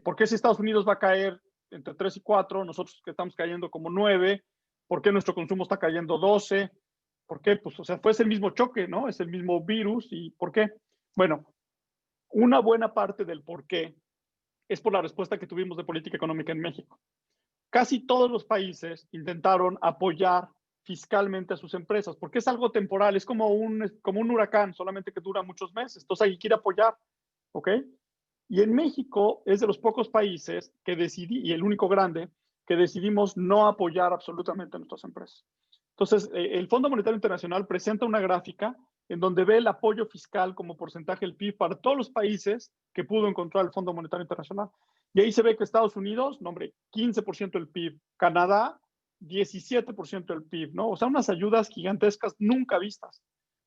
¿Por qué si Estados Unidos va a caer entre 3 y 4, nosotros que estamos cayendo como 9? ¿Por qué nuestro consumo está cayendo 12? ¿Por qué? Pues, o sea, fue el mismo choque, ¿no? Es el mismo virus. ¿Y por qué? Bueno, una buena parte del por qué es por la respuesta que tuvimos de política económica en México. Casi todos los países intentaron apoyar fiscalmente a sus empresas, porque es algo temporal, es como un huracán, solamente que dura muchos meses. Entonces hay que ir a apoyar, ¿ok? Y en México es de los pocos países que decidí, y el único grande, que decidimos no apoyar absolutamente a nuestras empresas. Entonces, el Fondo Monetario Internacional presenta una gráfica en donde ve el apoyo fiscal como porcentaje del PIB para todos los países que pudo encontrar el Fondo Monetario Internacional. Y ahí se ve que Estados Unidos, no hombre, 15% del PIB, Canadá, 17% del PIB, ¿no? O sea, unas ayudas gigantescas nunca vistas.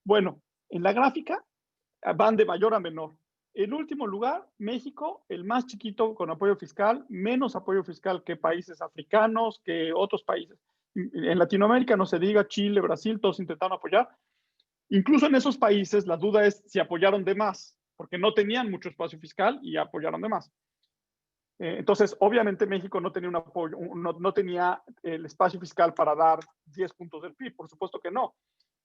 Bueno, en la gráfica van de mayor a menor. En último lugar, México, el más chiquito con apoyo fiscal, menos apoyo fiscal que países africanos, que otros países. En Latinoamérica no se diga, Chile, Brasil, todos intentaron apoyar. Incluso en esos países la duda es si apoyaron de más, porque no tenían mucho espacio fiscal y apoyaron de más. Entonces, obviamente México no tenía un apoyo, no tenía el espacio fiscal para dar 10 puntos del PIB, por supuesto que no.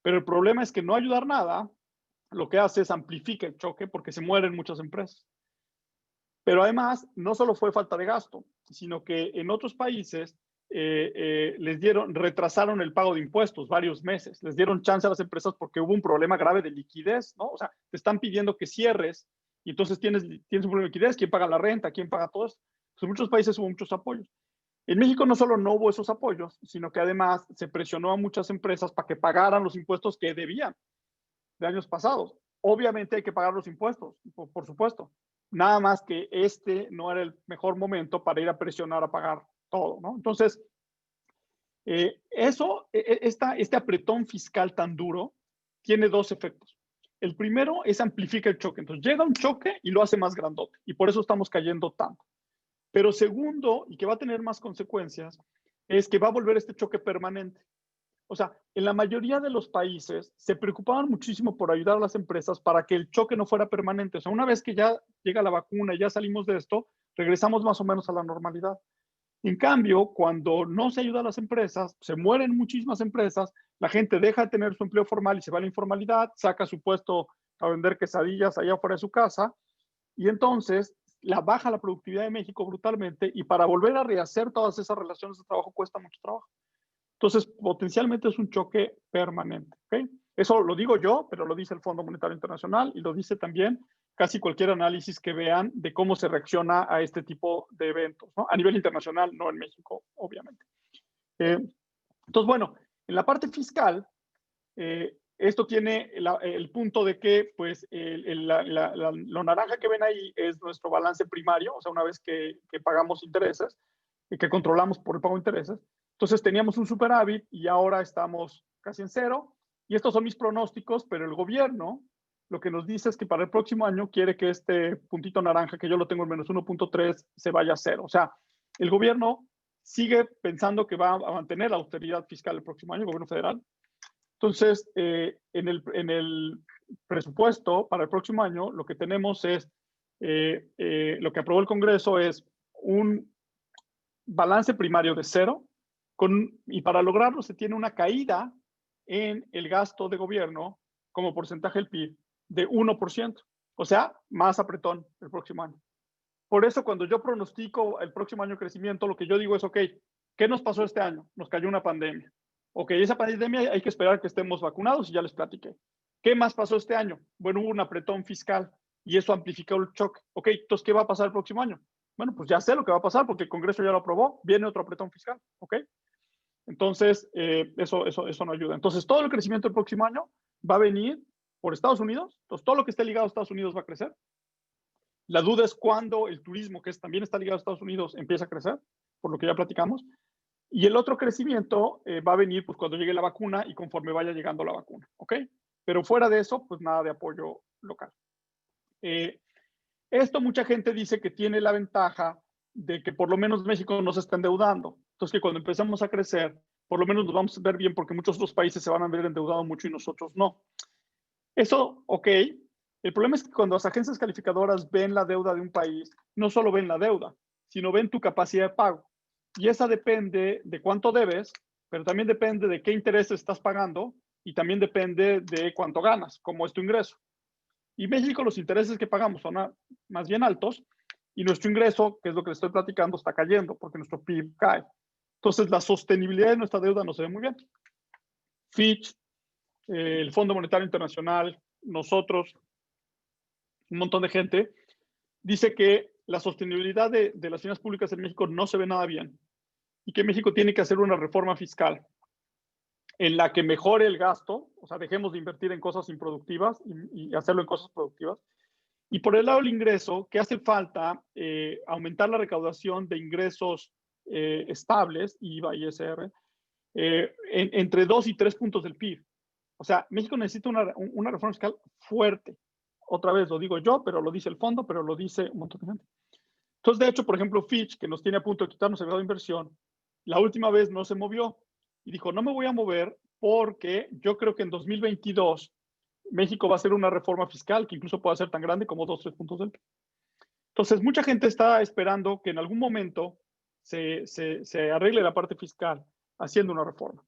Pero el problema es que no ayudar nada lo que hace es amplifica el choque porque se mueren muchas empresas. Pero además, no solo fue falta de gasto, sino que en otros países retrasaron el pago de impuestos varios meses, les dieron chance a las empresas porque hubo un problema grave de liquidez, ¿no? O sea, te están pidiendo que cierres y entonces tienes un problema de liquidez, ¿quién paga la renta? ¿Quién paga todo esto? Pues en muchos países hubo muchos apoyos. En México no solo no hubo esos apoyos, sino que además se presionó a muchas empresas para que pagaran los impuestos que debían de años pasados. Obviamente hay que pagar los impuestos, por supuesto. Nada más que este no era el mejor momento para ir a presionar a pagar todo, ¿no? Entonces, este apretón fiscal tan duro tiene dos efectos. El primero es amplifica el choque. Entonces, llega un choque y lo hace más grandote. Y por eso estamos cayendo tanto. Pero segundo, y que va a tener más consecuencias, es que va a volver este choque permanente. O sea, en la mayoría de los países se preocupaban muchísimo por ayudar a las empresas para que el choque no fuera permanente. O sea, una vez que ya llega la vacuna y ya salimos de esto, regresamos más o menos a la normalidad. En cambio, cuando no se ayuda a las empresas, se mueren muchísimas empresas, la gente deja de tener su empleo formal y se va a la informalidad, saca su puesto a vender quesadillas allá afuera de su casa, y entonces baja la productividad de México brutalmente, y para volver a rehacer todas esas relaciones de trabajo cuesta mucho trabajo. Entonces, potencialmente es un choque permanente. ¿Okay? Eso lo digo yo, pero lo dice el Fondo Monetario Internacional y lo dice también casi cualquier análisis que vean de cómo se reacciona a este tipo de eventos, ¿no? A nivel internacional, no en México, obviamente. Entonces, bueno, en la parte fiscal, esto tiene el punto de que, pues, lo naranja que ven ahí es nuestro balance primario, o sea, una vez que pagamos intereses y que controlamos por el pago de intereses. Entonces teníamos un superávit y ahora estamos casi en cero. Y estos son mis pronósticos, pero el gobierno lo que nos dice es que para el próximo año quiere que este puntito naranja, que yo lo tengo en menos 1.3, se vaya a cero. O sea, el gobierno sigue pensando que va a mantener la austeridad fiscal el próximo año, el gobierno federal. Entonces, en el presupuesto para el próximo año, lo que tenemos es, lo que aprobó el Congreso es un balance primario de cero, y para lograrlo se tiene una caída en el gasto de gobierno como porcentaje del PIB de 1%, o sea, más apretón el próximo año. Por eso cuando yo pronostico el próximo año de crecimiento, lo que yo digo es, ok, ¿qué nos pasó este año? Nos cayó una pandemia. Ok, esa pandemia hay que esperar que estemos vacunados y ya les platiqué. ¿Qué más pasó este año? Bueno, hubo un apretón fiscal y eso amplificó el choque. Ok, entonces, ¿qué va a pasar el próximo año? Bueno, pues ya sé lo que va a pasar porque el Congreso ya lo aprobó, viene otro apretón fiscal, ¿ok? Entonces, eso no ayuda. Entonces, todo el crecimiento del próximo año va a venir por Estados Unidos. Entonces, todo lo que esté ligado a Estados Unidos va a crecer. La duda es cuándo el turismo, que también está ligado a Estados Unidos, empieza a crecer, por lo que ya platicamos. Y el otro crecimiento va a venir pues, cuando llegue la vacuna y conforme vaya llegando la vacuna, ¿ok? Pero fuera de eso, pues nada de apoyo local. Esto mucha gente dice que tiene la ventaja de que por lo menos México no se está endeudando. Entonces que cuando empezamos a crecer, por lo menos nos vamos a ver bien porque muchos otros países se van a ver endeudados mucho y nosotros no. Eso, ok. El problema es que cuando las agencias calificadoras ven la deuda de un país, no solo ven la deuda, sino ven tu capacidad de pago. Y esa depende de cuánto debes, pero también depende de qué intereses estás pagando y también depende de cuánto ganas, cómo es tu ingreso. Y México, los intereses que pagamos son más bien altos y nuestro ingreso, que es lo que les estoy platicando, está cayendo porque nuestro PIB cae. Entonces, la sostenibilidad de nuestra deuda no se ve muy bien. Fitch, el Fondo Monetario Internacional, nosotros, un montón de gente, dice que la sostenibilidad de las finanzas públicas en México no se ve nada bien y que México tiene que hacer una reforma fiscal en la que mejore el gasto, o sea, dejemos de invertir en cosas improductivas y hacerlo en cosas productivas. Y por el lado del ingreso, que hace falta aumentar la recaudación de ingresos estables, IVA, ISR, entre 2 y 3 puntos del PIB. O sea, México necesita una reforma fiscal fuerte. Otra vez lo digo yo, pero lo dice el fondo, pero lo dice un montón de gente. Entonces, de hecho, por ejemplo, Fitch, que nos tiene a punto de quitarnos el grado de inversión, la última vez no se movió y dijo, no me voy a mover porque yo creo que en 2022 México va a hacer una reforma fiscal que incluso pueda ser tan grande como 2 o 3 puntos del PIB. Entonces, mucha gente está esperando que en algún momento se arregle la parte fiscal haciendo una reforma.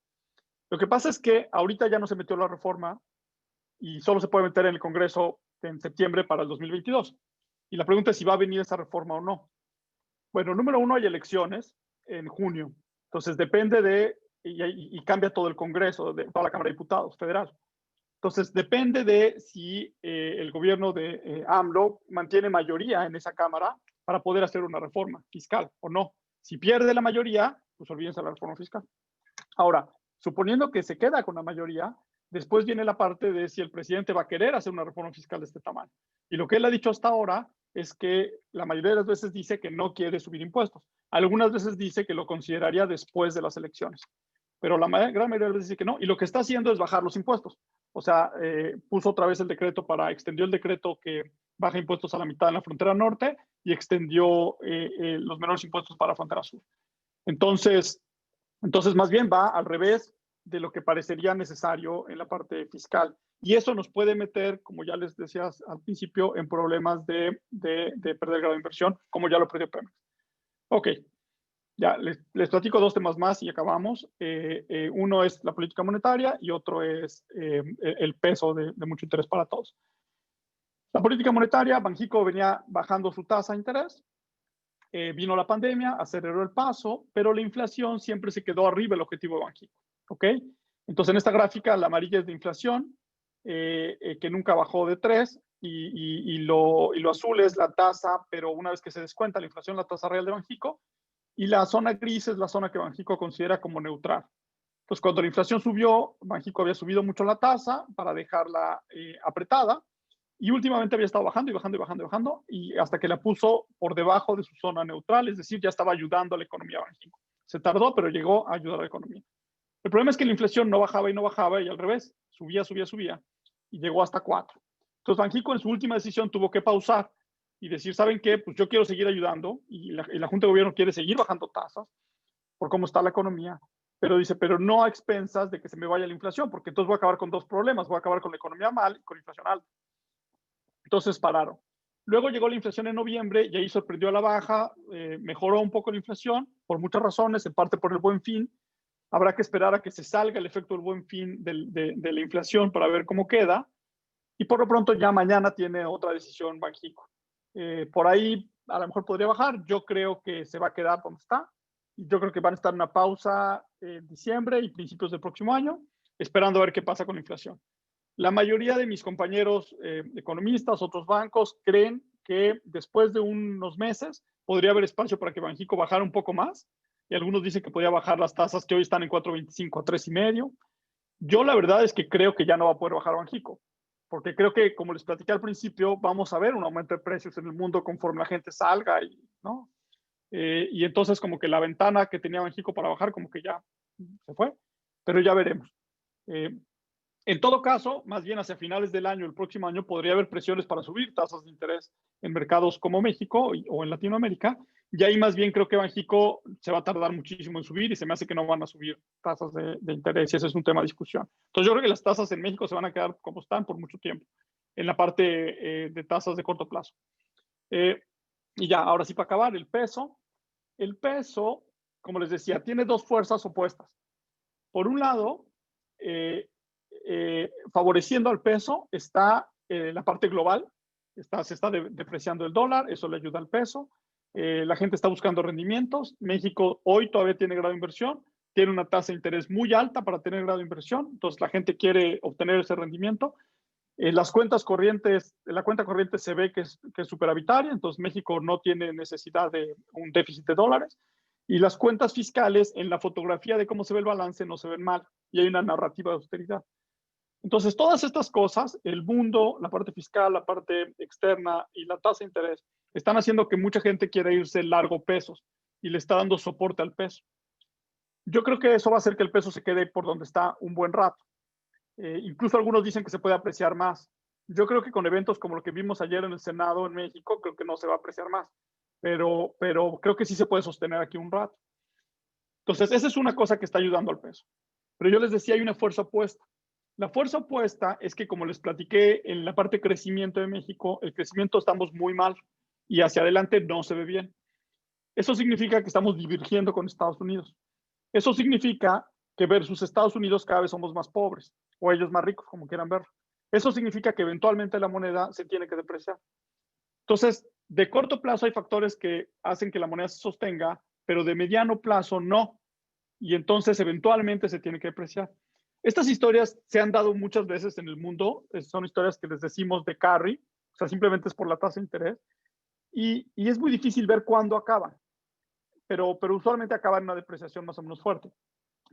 Lo que pasa es que ahorita ya no se metió la reforma y solo se puede meter en el Congreso en septiembre para el 2022. Y la pregunta es si va a venir esa reforma o no. Bueno, número uno, hay elecciones en junio. Entonces, depende de, y cambia todo el Congreso, de toda la Cámara de Diputados federal. Entonces, depende de si el gobierno de AMLO mantiene mayoría en esa Cámara para poder hacer una reforma fiscal o no. Si pierde la mayoría, pues olvídense de la reforma fiscal. Ahora, suponiendo que se queda con la mayoría, después viene la parte de si el presidente va a querer hacer una reforma fiscal de este tamaño. Y lo que él ha dicho hasta ahora es que la mayoría de las veces dice que no quiere subir impuestos. Algunas veces dice que lo consideraría después de las elecciones. Pero la gran mayoría de las veces dice que no. Y lo que está haciendo es bajar los impuestos. O sea, puso otra vez el decreto extendió el decreto que baja impuestos a la mitad en la frontera norte y extendió los menores impuestos para la frontera sur. Entonces, más bien va al revés de lo que parecería necesario en la parte fiscal. Y eso nos puede meter, como ya les decía al principio, en problemas de perder grado de inversión, como ya lo perdió Pemex. Ok, ya les platico dos temas más y acabamos. Uno es la política monetaria y otro es el peso de mucho interés para todos. La política monetaria, Banxico venía bajando su tasa de interés. Vino la pandemia, aceleró el paso, pero la inflación siempre se quedó arriba del objetivo de Banxico. ¿Ok? Entonces, en esta gráfica, la amarilla es de inflación, que nunca bajó de 3, y lo azul es la tasa, pero una vez que se descuenta la inflación, la tasa real de Banxico, y la zona gris es la zona que Banxico considera como neutral. Entonces, cuando la inflación subió, Banxico había subido mucho la tasa para dejarla apretada, y últimamente había estado bajando y bajando y bajando y bajando, y hasta que la puso por debajo de su zona neutral, es decir, ya estaba ayudando a la economía Banxico. Se tardó, pero llegó a ayudar a la economía. El problema es que la inflación no bajaba y no bajaba, y al revés, subía, subía, subía, y llegó hasta 4. Entonces, Banxico en su última decisión tuvo que pausar y decir, ¿saben qué? Pues yo quiero seguir ayudando, y la Junta de Gobierno quiere seguir bajando tasas por cómo está la economía, pero dice, pero no a expensas de que se me vaya la inflación, porque entonces voy a acabar con dos problemas, voy a acabar con la economía mal y con inflación alta. Entonces pararon. Luego llegó la inflación en noviembre y ahí sorprendió a la baja, mejoró un poco la inflación por muchas razones, en parte por el Buen Fin. Habrá que esperar a que se salga el efecto del Buen Fin de la inflación para ver cómo queda. Y por lo pronto ya mañana tiene otra decisión Banxico. Por ahí a lo mejor podría bajar. Yo creo que se va a quedar donde está. Y yo creo que van a estar en una pausa en diciembre y principios del próximo año, esperando a ver qué pasa con la inflación. La mayoría de mis compañeros economistas, otros bancos, creen que después de unos meses podría haber espacio para que Banxico bajara un poco más. Y algunos dicen que podría bajar las tasas que hoy están en 4.25 a 3.5. Yo la verdad es que creo que ya no va a poder bajar Banxico, porque creo que, como les platiqué al principio, vamos a ver un aumento de precios en el mundo conforme la gente salga, ¿no? y entonces como que la ventana que tenía Banxico para bajar como que ya se fue, pero ya veremos. En todo caso, más bien hacia finales del año, el próximo año, podría haber presiones para subir tasas de interés en mercados como México o en Latinoamérica. Y ahí más bien creo que Banxico se va a tardar muchísimo en subir y se me hace que no van a subir tasas de interés y ese es un tema de discusión. Entonces yo creo que las tasas en México se van a quedar como están por mucho tiempo en la parte de tasas de corto plazo. Y ya, ahora sí para acabar, el peso. El peso, como les decía, tiene dos fuerzas opuestas. Por un lado, favoreciendo al peso está la parte global, se está depreciando el dólar, eso le ayuda al peso, la gente está buscando rendimientos, México hoy todavía tiene grado de inversión, tiene una tasa de interés muy alta para tener grado de inversión, entonces la gente quiere obtener ese rendimiento. Las cuentas corrientes, la cuenta corriente se ve que es superavitaria, entonces México no tiene necesidad de un déficit de dólares. Y las cuentas fiscales, en la fotografía de cómo se ve el balance, no se ven mal. Y hay una narrativa de austeridad. Entonces, todas estas cosas, el mundo, la parte fiscal, la parte externa y la tasa de interés, están haciendo que mucha gente quiera irse largo pesos y le está dando soporte al peso. Yo creo que eso va a hacer que el peso se quede por donde está un buen rato. Incluso algunos dicen que se puede apreciar más. Yo creo que con eventos como lo que vimos ayer en el Senado en México, creo que no se va a apreciar más. Pero creo que sí se puede sostener aquí un rato. Entonces, esa es una cosa que está ayudando al peso. Pero yo les decía, hay una fuerza opuesta. La fuerza opuesta es que, como les platiqué en la parte de crecimiento de México, el crecimiento estamos muy mal y hacia adelante no se ve bien. Eso significa que estamos divergiendo con Estados Unidos. Eso significa que versus Estados Unidos cada vez somos más pobres o ellos más ricos, como quieran verlo. Eso significa que eventualmente la moneda se tiene que depreciar. Entonces, de corto plazo hay factores que hacen que la moneda se sostenga, pero de mediano plazo no. Y entonces eventualmente se tiene que depreciar. Estas historias se han dado muchas veces en el mundo, son historias que les decimos de carry, o sea, simplemente es por la tasa de interés, y es muy difícil ver cuándo acaban, pero usualmente acaban en una depreciación más o menos fuerte.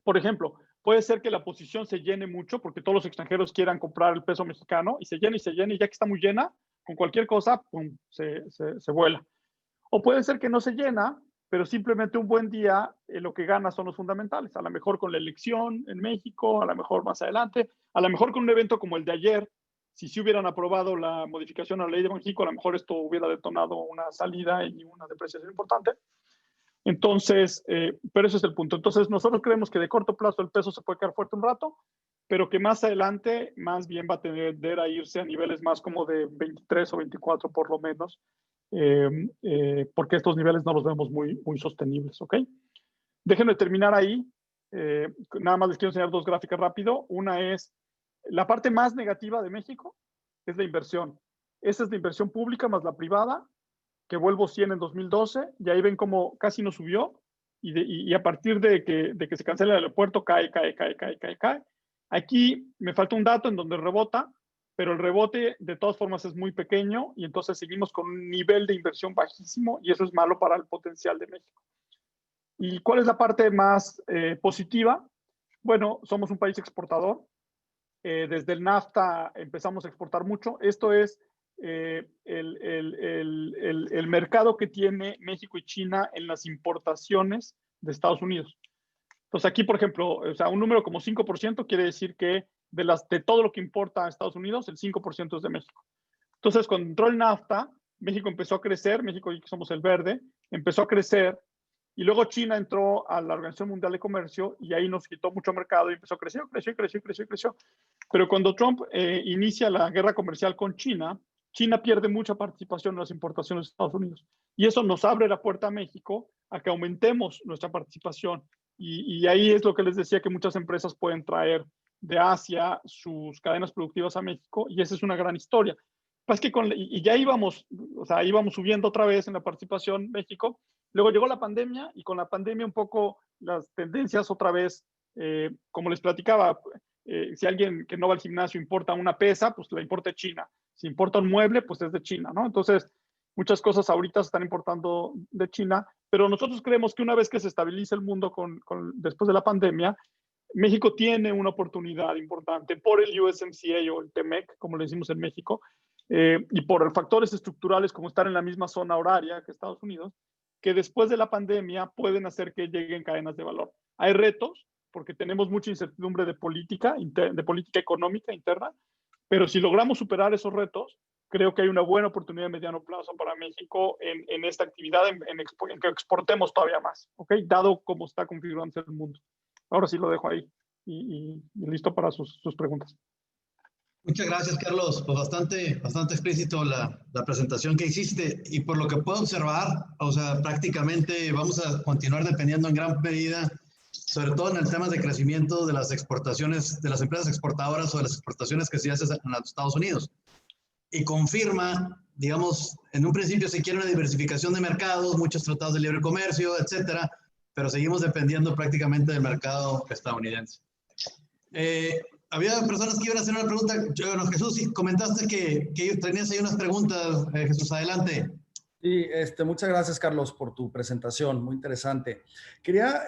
Por ejemplo, puede ser que la posición se llene mucho porque todos los extranjeros quieran comprar el peso mexicano y se llene y se llene, y ya que está muy llena, con cualquier cosa, pum, se vuela. O puede ser que no se llena, pero simplemente un buen día lo que gana son los fundamentales. A lo mejor con la elección en México, a lo mejor más adelante, a lo mejor con un evento como el de ayer, si se hubieran aprobado la modificación a la ley de Banxico, a lo mejor esto hubiera detonado una salida y una depreciación importante. Entonces, pero ese es el punto. Entonces, nosotros creemos que de corto plazo el peso se puede quedar fuerte un rato, pero que más adelante más bien va a tender a irse a niveles más como de 23 o 24 por lo menos, porque estos niveles no los vemos muy, muy sostenibles, ¿ok? Déjenme terminar ahí. Nada más les quiero enseñar dos gráficas rápido. Una es la parte más negativa de México, es la inversión. Esta es la inversión pública más la privada, que vuelvo 100 en 2012, y ahí ven cómo casi no subió, y a partir de que se cancela el aeropuerto, cae. Aquí me falta un dato en donde rebota, pero el rebote de todas formas es muy pequeño, y entonces seguimos con un nivel de inversión bajísimo, y eso es malo para el potencial de México. ¿Y cuál es la parte más positiva? Bueno, somos un país exportador. Desde el NAFTA empezamos a exportar mucho. Esto es el mercado que tiene México y China en las importaciones de Estados Unidos. Entonces aquí, por ejemplo, o sea, un número como 5% quiere decir que de todo lo que importa a Estados Unidos, el 5% es de México. Entonces, cuando entró el NAFTA, México empezó a crecer, México, que somos el verde, empezó a crecer, y luego China entró a la Organización Mundial de Comercio y ahí nos quitó mucho mercado y empezó a crecer. Pero cuando Trump inicia la guerra comercial con China, China pierde mucha participación en las importaciones de Estados Unidos. Y eso nos abre la puerta a México a que aumentemos nuestra participación. Y ahí es lo que les decía, que muchas empresas pueden traer de Asia sus cadenas productivas a México, y esa es una gran historia. Es que y ya íbamos, o sea, íbamos subiendo otra vez en la participación México. Luego llegó la pandemia, y con la pandemia un poco las tendencias otra vez, como les platicaba, si alguien que no va al gimnasio importa una pesa, pues la importa China. Si importa un mueble, pues es de China, ¿no? Entonces, muchas cosas ahorita se están importando de China, pero nosotros creemos que una vez que se estabilice el mundo después de la pandemia, México tiene una oportunidad importante por el USMCA o el TEMEC, como le decimos en México, y por factores estructurales como estar en la misma zona horaria que Estados Unidos, que después de la pandemia pueden hacer que lleguen cadenas de valor. Hay retos, porque tenemos mucha incertidumbre de política económica interna, pero si logramos superar esos retos, creo que hay una buena oportunidad de mediano plazo para México en esta actividad, en que exportemos todavía más, ¿ok? Dado cómo está configurándose el mundo. Ahora sí lo dejo ahí y listo para sus preguntas. Muchas gracias, Carlos. Pues bastante explícito la presentación que hiciste, y por lo que puedo observar, o sea, prácticamente vamos a continuar dependiendo en gran medida, sobre todo en el tema de crecimiento de las exportaciones, de las empresas exportadoras o de las exportaciones que se hacen en los Estados Unidos. Y confirma, digamos, en un principio se quiere una diversificación de mercados, muchos tratados de libre comercio, etcétera, pero seguimos dependiendo prácticamente del mercado estadounidense. Había personas que iban a hacer una pregunta. Bueno, Jesús, comentaste que tenías ahí unas preguntas. Jesús, adelante. Sí, muchas gracias, Carlos, por tu presentación, muy interesante. Quería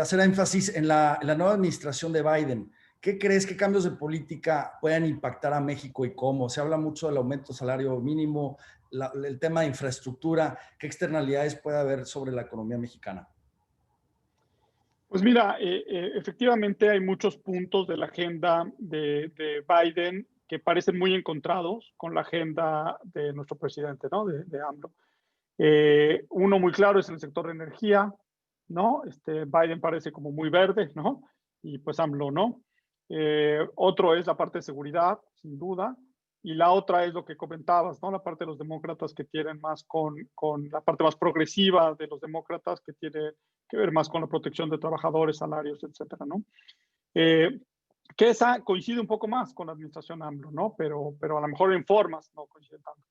hacer énfasis en la nueva administración de Biden. ¿Qué crees, qué cambios de política puedan impactar a México y cómo? Se habla mucho del aumento del salario mínimo, el tema de infraestructura. ¿Qué externalidades puede haber sobre la economía mexicana? Pues mira, efectivamente hay muchos puntos de la agenda de Biden que parecen muy encontrados con la agenda de nuestro presidente, ¿no? De AMLO. Uno muy claro es el sector de energía, ¿no? Biden parece como muy verde, ¿no? Y pues AMLO no. Otro es la parte de seguridad, sin duda. Y la otra es lo que comentabas, ¿no? La parte de los demócratas que tienen más con la parte más progresiva de los demócratas, que tiene que ver más con la protección de trabajadores, salarios, etcétera, ¿no? Que esa coincide un poco más con la administración AMLO, ¿no? Pero a lo mejor en formas no coincide tanto.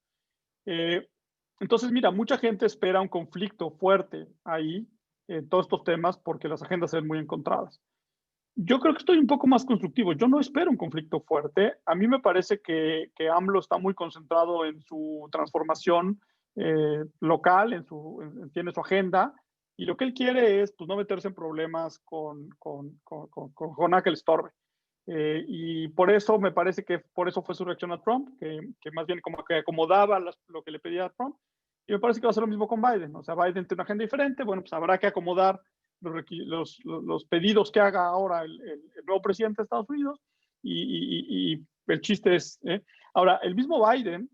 Entonces, mira, mucha gente espera un conflicto fuerte ahí en todos estos temas porque las agendas se ven muy encontradas. Yo creo que estoy un poco más constructivo. Yo no espero un conflicto fuerte. A mí me parece que AMLO está muy concentrado en su transformación local, tiene su agenda, y lo que él quiere es pues, no meterse en problemas con nada que le estorbe. Y por eso me parece que por eso fue su reacción a Trump, que más bien como que acomodaba lo que le pedía a Trump. Y me parece que va a ser lo mismo con Biden. O sea, Biden tiene una agenda diferente. Bueno, pues habrá que acomodar los pedidos que haga ahora el nuevo presidente de Estados Unidos, y el chiste es, ahora, el mismo Biden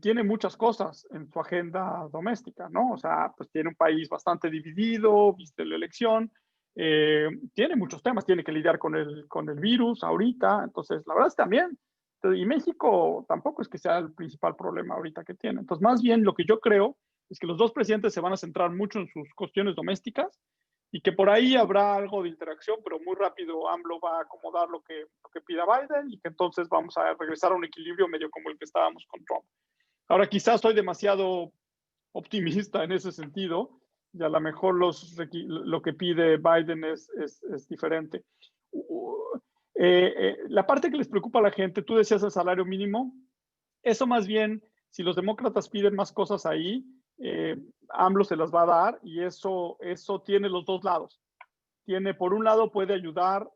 tiene muchas cosas en su agenda doméstica, ¿no? O sea, pues tiene un país bastante dividido, viste la elección, tiene muchos temas, tiene que lidiar con el virus ahorita, entonces, la verdad es también, y México tampoco es que sea el principal problema ahorita que tiene. Entonces, más bien lo que yo creo es que los dos presidentes se van a centrar mucho en sus cuestiones domésticas y que por ahí habrá algo de interacción, pero muy rápido AMLO va a acomodar lo que pida Biden y que entonces vamos a regresar a un equilibrio medio como el que estábamos con Trump. Ahora, quizás soy demasiado optimista en ese sentido y a lo mejor lo que pide Biden es diferente. La parte que les preocupa a la gente, tú decías el salario mínimo, eso más bien, si los demócratas piden más cosas ahí, AMLO se las va a dar, y eso tiene los dos lados. Por un lado, puede ayudar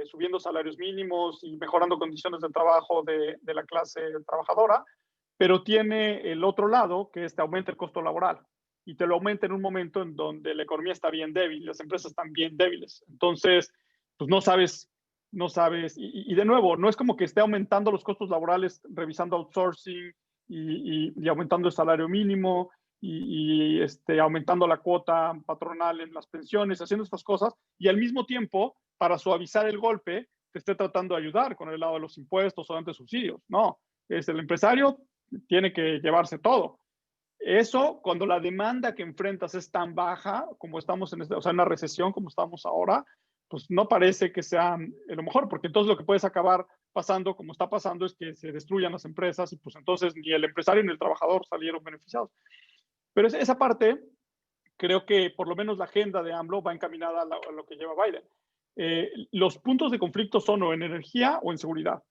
subiendo salarios mínimos y mejorando condiciones de trabajo de la clase trabajadora, pero tiene el otro lado, que te aumenta el costo laboral, y te lo aumenta en un momento en donde la economía está bien débil, las empresas están bien débiles. Entonces, pues no sabes, y de nuevo, no es como que esté aumentando los costos laborales revisando outsourcing y aumentando el salario mínimo y aumentando la cuota patronal en las pensiones, haciendo estas cosas, y al mismo tiempo, para suavizar el golpe, te esté tratando de ayudar con el lado de los impuestos o de subsidios. No, es el empresario tiene que llevarse todo. Eso, cuando la demanda que enfrentas es tan baja como estamos en una recesión como estamos ahora, pues no parece que sea lo mejor, porque entonces lo que puedes acabar pasando, como está pasando, es que se destruyan las empresas y pues entonces ni el empresario ni el trabajador salieron beneficiados. Pero esa parte, creo que por lo menos la agenda de AMLO va encaminada a lo que lleva Biden. Los puntos de conflicto son o en energía o en seguridad.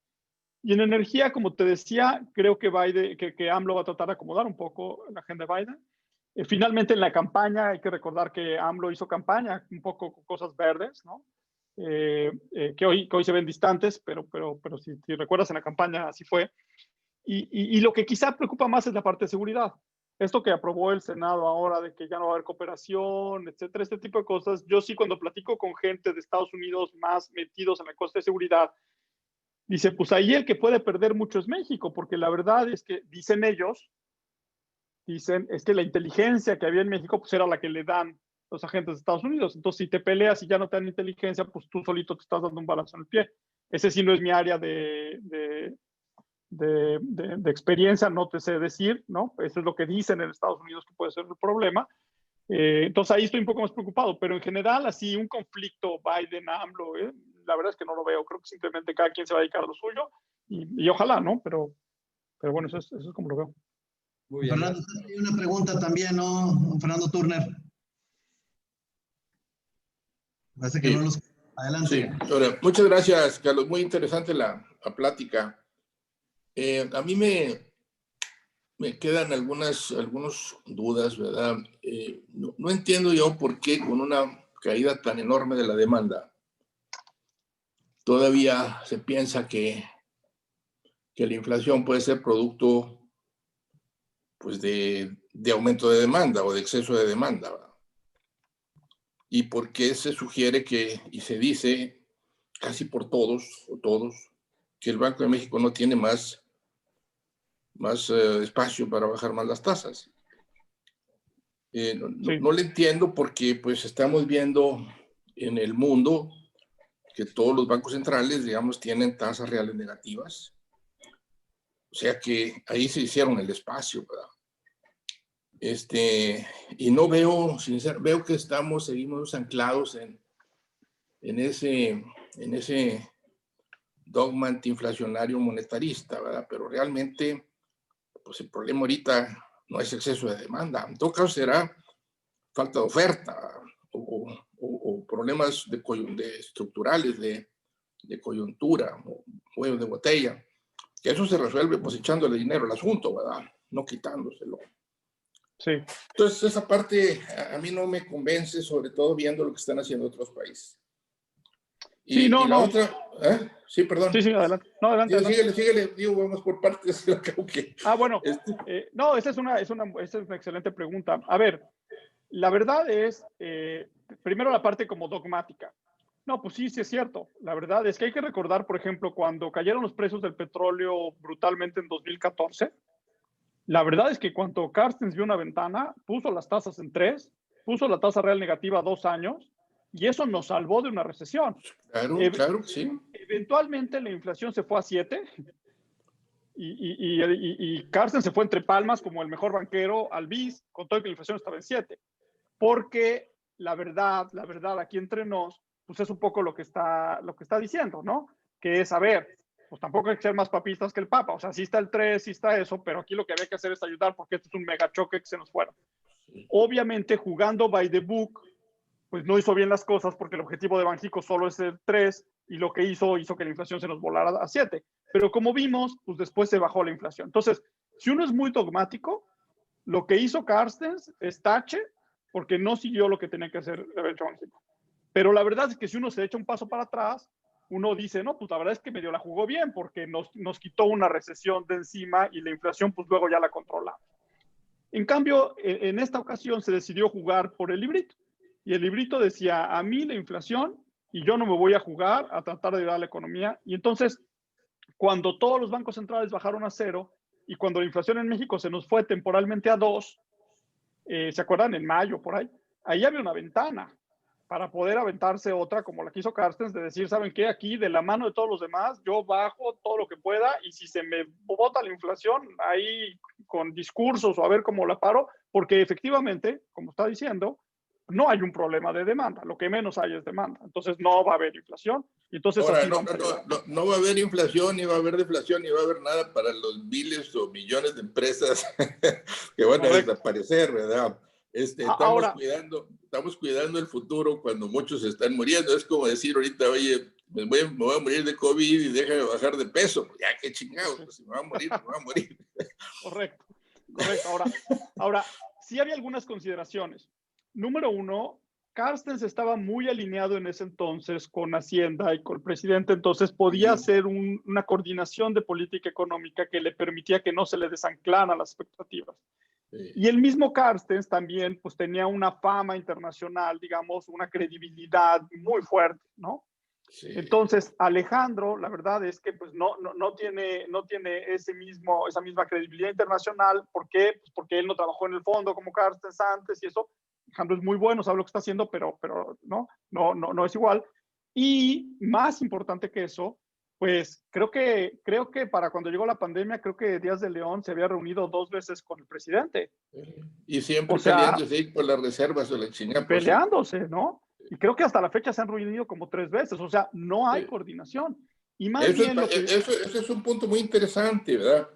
Y en energía, como te decía, creo que AMLO va a tratar de acomodar un poco la agenda de Biden. Finalmente, en la campaña, hay que recordar que AMLO hizo campaña un poco con cosas verdes, ¿no? Que hoy se ven distantes, pero si recuerdas, en la campaña así fue. Y lo que quizá preocupa más es la parte de seguridad. esto que aprobó el Senado ahora de que ya no va a haber cooperación, etcétera, este tipo de cosas, yo sí cuando platico con gente de Estados Unidos más metidos en la cosa de seguridad, dice, pues ahí el que puede perder mucho es México, porque la verdad es que, dicen ellos, es que la inteligencia que había en México, pues era la que le dan los agentes de Estados Unidos. Entonces, si te peleas y ya no te dan inteligencia, pues tú solito te estás dando un balazo en el pie. Ese sí no es mi área de experiencia, no te sé decir, ¿no? Eso es lo que dicen en Estados Unidos que puede ser el problema. Entonces ahí estoy un poco más preocupado, pero en general así un conflicto Biden-AMLO, la verdad es que no lo veo, creo que simplemente cada quien se va a dedicar a lo suyo y ojalá, ¿no? Pero bueno, eso es como lo veo. Muy bien. Fernando, hay una pregunta también, ¿no? Fernando Turner. Parece que Sí. no nos... Adelante. Sí, ahora, muchas gracias, Carlos. Muy interesante la plática. A mí me quedan algunas dudas, ¿verdad? No entiendo yo por qué con una caída tan enorme de la demanda todavía se piensa que la inflación puede ser producto pues, de aumento de demanda o de exceso de demanda, ¿verdad? Y por qué se sugiere que, y se dice casi por todos, que el Banco de México no tiene más espacio para bajar más las tasas. No le entiendo porque pues estamos viendo en el mundo que todos los bancos centrales, digamos, tienen tasas reales negativas. O sea que ahí se hicieron el espacio, ¿verdad? Y no veo, veo que seguimos anclados en ese dogma antiinflacionario monetarista, ¿verdad? Pero realmente, pues el problema ahorita no es exceso de demanda. En todo caso será falta de oferta o problemas estructurales de coyuntura o cuello de botella. Que eso se resuelve pues echándole dinero al asunto, ¿verdad? No quitándoselo. Sí. Entonces esa parte a mí no me convence, sobre todo viendo lo que están haciendo otros países. Sí, no, la no. otra, sí, perdón. Sí, adelante. No, adelante. Síguele, digo, vamos por partes. Bueno, no, esa es una excelente pregunta. A ver, la verdad es, primero la parte como dogmática. No, pues sí es cierto. La verdad es que hay que recordar, por ejemplo, cuando cayeron los precios del petróleo brutalmente en 2014, la verdad es que cuando Carstens vio una ventana, puso las tasas en 3, puso la tasa real negativa a 2 años, y eso nos salvó de una recesión. Claro, sí. Eventualmente la inflación se fue a 7 y Carstens se fue entre palmas como el mejor banquero al BIS, con todo que la inflación estaba en 7. Porque la verdad, aquí entre nos, pues es un poco lo que está diciendo, ¿no? Que es, a ver, pues tampoco hay que ser más papistas que el Papa. O sea, sí está el 3, sí está eso, pero aquí lo que había que hacer es ayudar porque esto es un mega choque que se nos fuera. Obviamente, jugando by the book, pues no hizo bien las cosas porque el objetivo de Banxico solo es el 3 y lo que hizo que la inflación se nos volara a 7. Pero como vimos, pues después se bajó la inflación. Entonces, si uno es muy dogmático, lo que hizo Carstens es tache porque no siguió lo que tenía que hacer Banxico. Pero la verdad es que si uno se echa un paso para atrás, uno dice, no, pues la verdad es que medio la jugó bien porque nos quitó una recesión de encima y la inflación pues luego ya la controlamos. En cambio, en esta ocasión se decidió jugar por el librito. Y el librito decía, a mí la inflación y yo no me voy a jugar a tratar de ayudar a la economía. Y entonces, cuando todos los bancos centrales bajaron a 0 y cuando la inflación en México se nos fue temporalmente a 2, ¿se acuerdan? En mayo, por ahí había una ventana para poder aventarse otra como la que hizo Carstens, de decir, ¿saben qué? Aquí, de la mano de todos los demás, yo bajo todo lo que pueda y si se me bota la inflación, ahí con discursos o a ver cómo la paro, porque efectivamente, como está diciendo, no hay un problema de demanda, lo que menos hay es demanda, entonces no va a haber inflación. Y entonces ahora, así no va a haber inflación, ni va a haber deflación, ni va a haber nada para los miles o millones de empresas que van a desaparecer, ¿verdad? Estamos cuidando el futuro cuando muchos están muriendo. Es como decir ahorita, oye, me voy a morir de COVID y déjame bajar de peso. Ya, qué chingados, pues, si me va a morir, me va a morir. Correcto. Ahora, sí había algunas consideraciones. Número 1, Carstens estaba muy alineado en ese entonces con Hacienda y con el presidente, entonces podía hacer una coordinación de política económica que le permitía que no se le desanclaran las expectativas. Sí. Y el mismo Carstens también pues tenía una fama internacional, digamos, una credibilidad muy fuerte, ¿no? Sí. Entonces, Alejandro, la verdad es que pues no tiene esa misma credibilidad internacional. ¿Por qué? Pues porque él no trabajó en el fondo como Carstens antes y eso. Alejandro es muy bueno, sabe lo que está haciendo, pero no es igual. Y más importante que eso, pues creo que para cuando llegó la pandemia, creo que Díaz de León se había reunido 2 veces con el presidente. Y siempre O sea, peleándose por las reservas o la chingada. peleándose, ¿no? Y creo que hasta la fecha se han reunido como 3 veces. O sea, no hay Sí. coordinación. Y más bien lo que... Eso es un punto muy interesante, ¿verdad?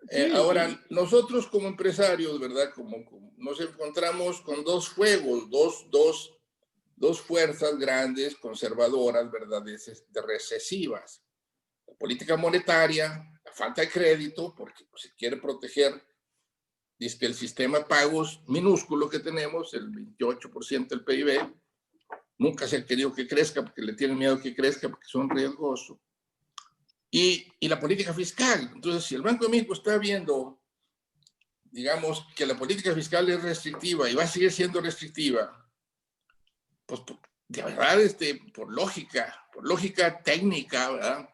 Sí, Ahora, nosotros como empresarios, ¿verdad? Como nos encontramos con dos fuegos, dos fuerzas grandes, conservadoras, ¿verdad? De recesivas. La política monetaria, la falta de crédito, porque pues, se quiere proteger, dice que el sistema de pagos minúsculo que tenemos, el 28% del PIB, nunca se ha querido que crezca porque le tienen miedo que crezca porque son riesgosos. Y la política fiscal. Entonces, si el Banco de México está viendo, digamos, que la política fiscal es restrictiva y va a seguir siendo restrictiva, pues de verdad, por lógica técnica, ¿verdad?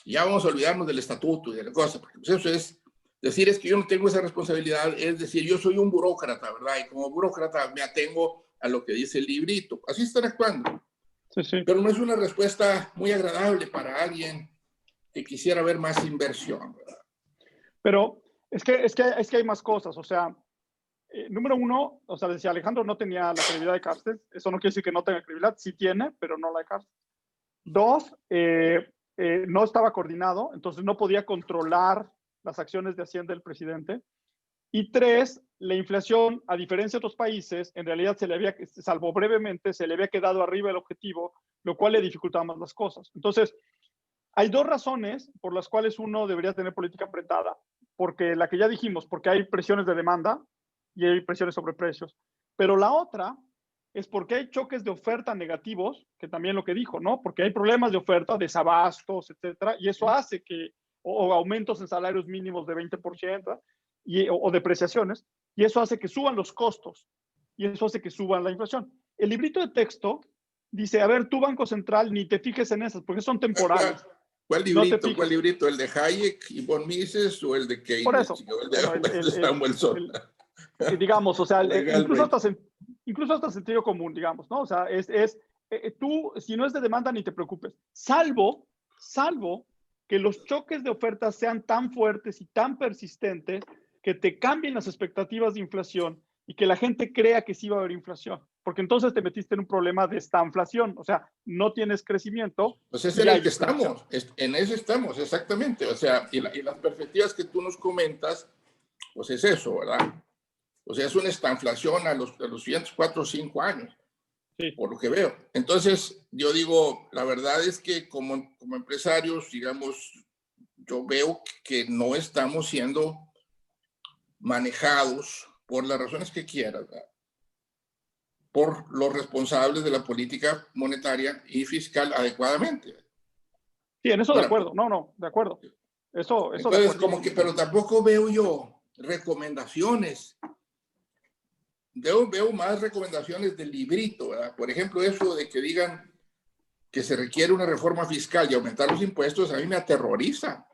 Ya vamos a olvidarnos del estatuto y de la cosa, porque pues eso es decir, es que yo no tengo esa responsabilidad, es decir, yo soy un burócrata, ¿verdad? Y como burócrata me atengo a lo que dice el librito. Así están actuando. Sí, sí. Pero no es una respuesta muy agradable para alguien que quisiera ver más inversión, ¿verdad? Pero es que hay más cosas. O sea, número uno, o sea, decía Alejandro no tenía la credibilidad de Carstens. Eso no quiere decir que no tenga credibilidad. Sí tiene, pero no la de Carstens. 2, no estaba coordinado, entonces no podía controlar las acciones de Hacienda del presidente. Y 3, la inflación, a diferencia de otros países, en realidad salvo brevemente, se le había quedado arriba el objetivo, lo cual le dificultaba más las cosas. Entonces, hay 2 razones por las cuales uno debería tener política apretada. Porque la que ya dijimos, porque hay presiones de demanda y hay presiones sobre precios. Pero la otra es porque hay choques de oferta negativos, que también lo que dijo, ¿no? Porque hay problemas de oferta, desabastos, etcétera, y eso hace que, o aumentos en salarios mínimos de 20%, o depreciaciones, y eso hace que suban los costos, y eso hace que suban la inflación. El librito de texto dice, a ver, tú Banco Central, ni te fijes en esas, porque son temporales. ¿Cuál No te librito? fijes. ¿Cuál librito? ¿El de Hayek y von Mises o el de Keynes? Por eso, El de, bueno, el de Samuelson. digamos, o sea, Legalmente. incluso hasta sentido común, digamos, ¿no? O sea, tú, si no es de demanda, ni te preocupes, salvo que los choques de oferta sean tan fuertes y tan persistentes que te cambien las expectativas de inflación y que la gente crea que sí va a haber inflación, porque entonces te metiste en un problema de estanflación, o sea, no tienes crecimiento. Pues ese es el que estamos, en eso estamos, exactamente. O sea, y las perspectivas que tú nos comentas, pues es eso, ¿verdad? O sea, es una estanflación a los siguientes 4 o 5 años, Sí. por lo que veo. Entonces, yo digo, la verdad es que como empresarios, digamos, yo veo que no estamos siendo manejados por las razones que quieras, ¿verdad? Por los responsables de la política monetaria y fiscal adecuadamente. Sí, en eso Ahora, de acuerdo, no, de acuerdo. Eso entonces, de como que, pero tampoco veo yo recomendaciones. Veo más recomendaciones del librito, ¿verdad? Por ejemplo, eso de que digan que se requiere una reforma fiscal y aumentar los impuestos, a mí me aterroriza.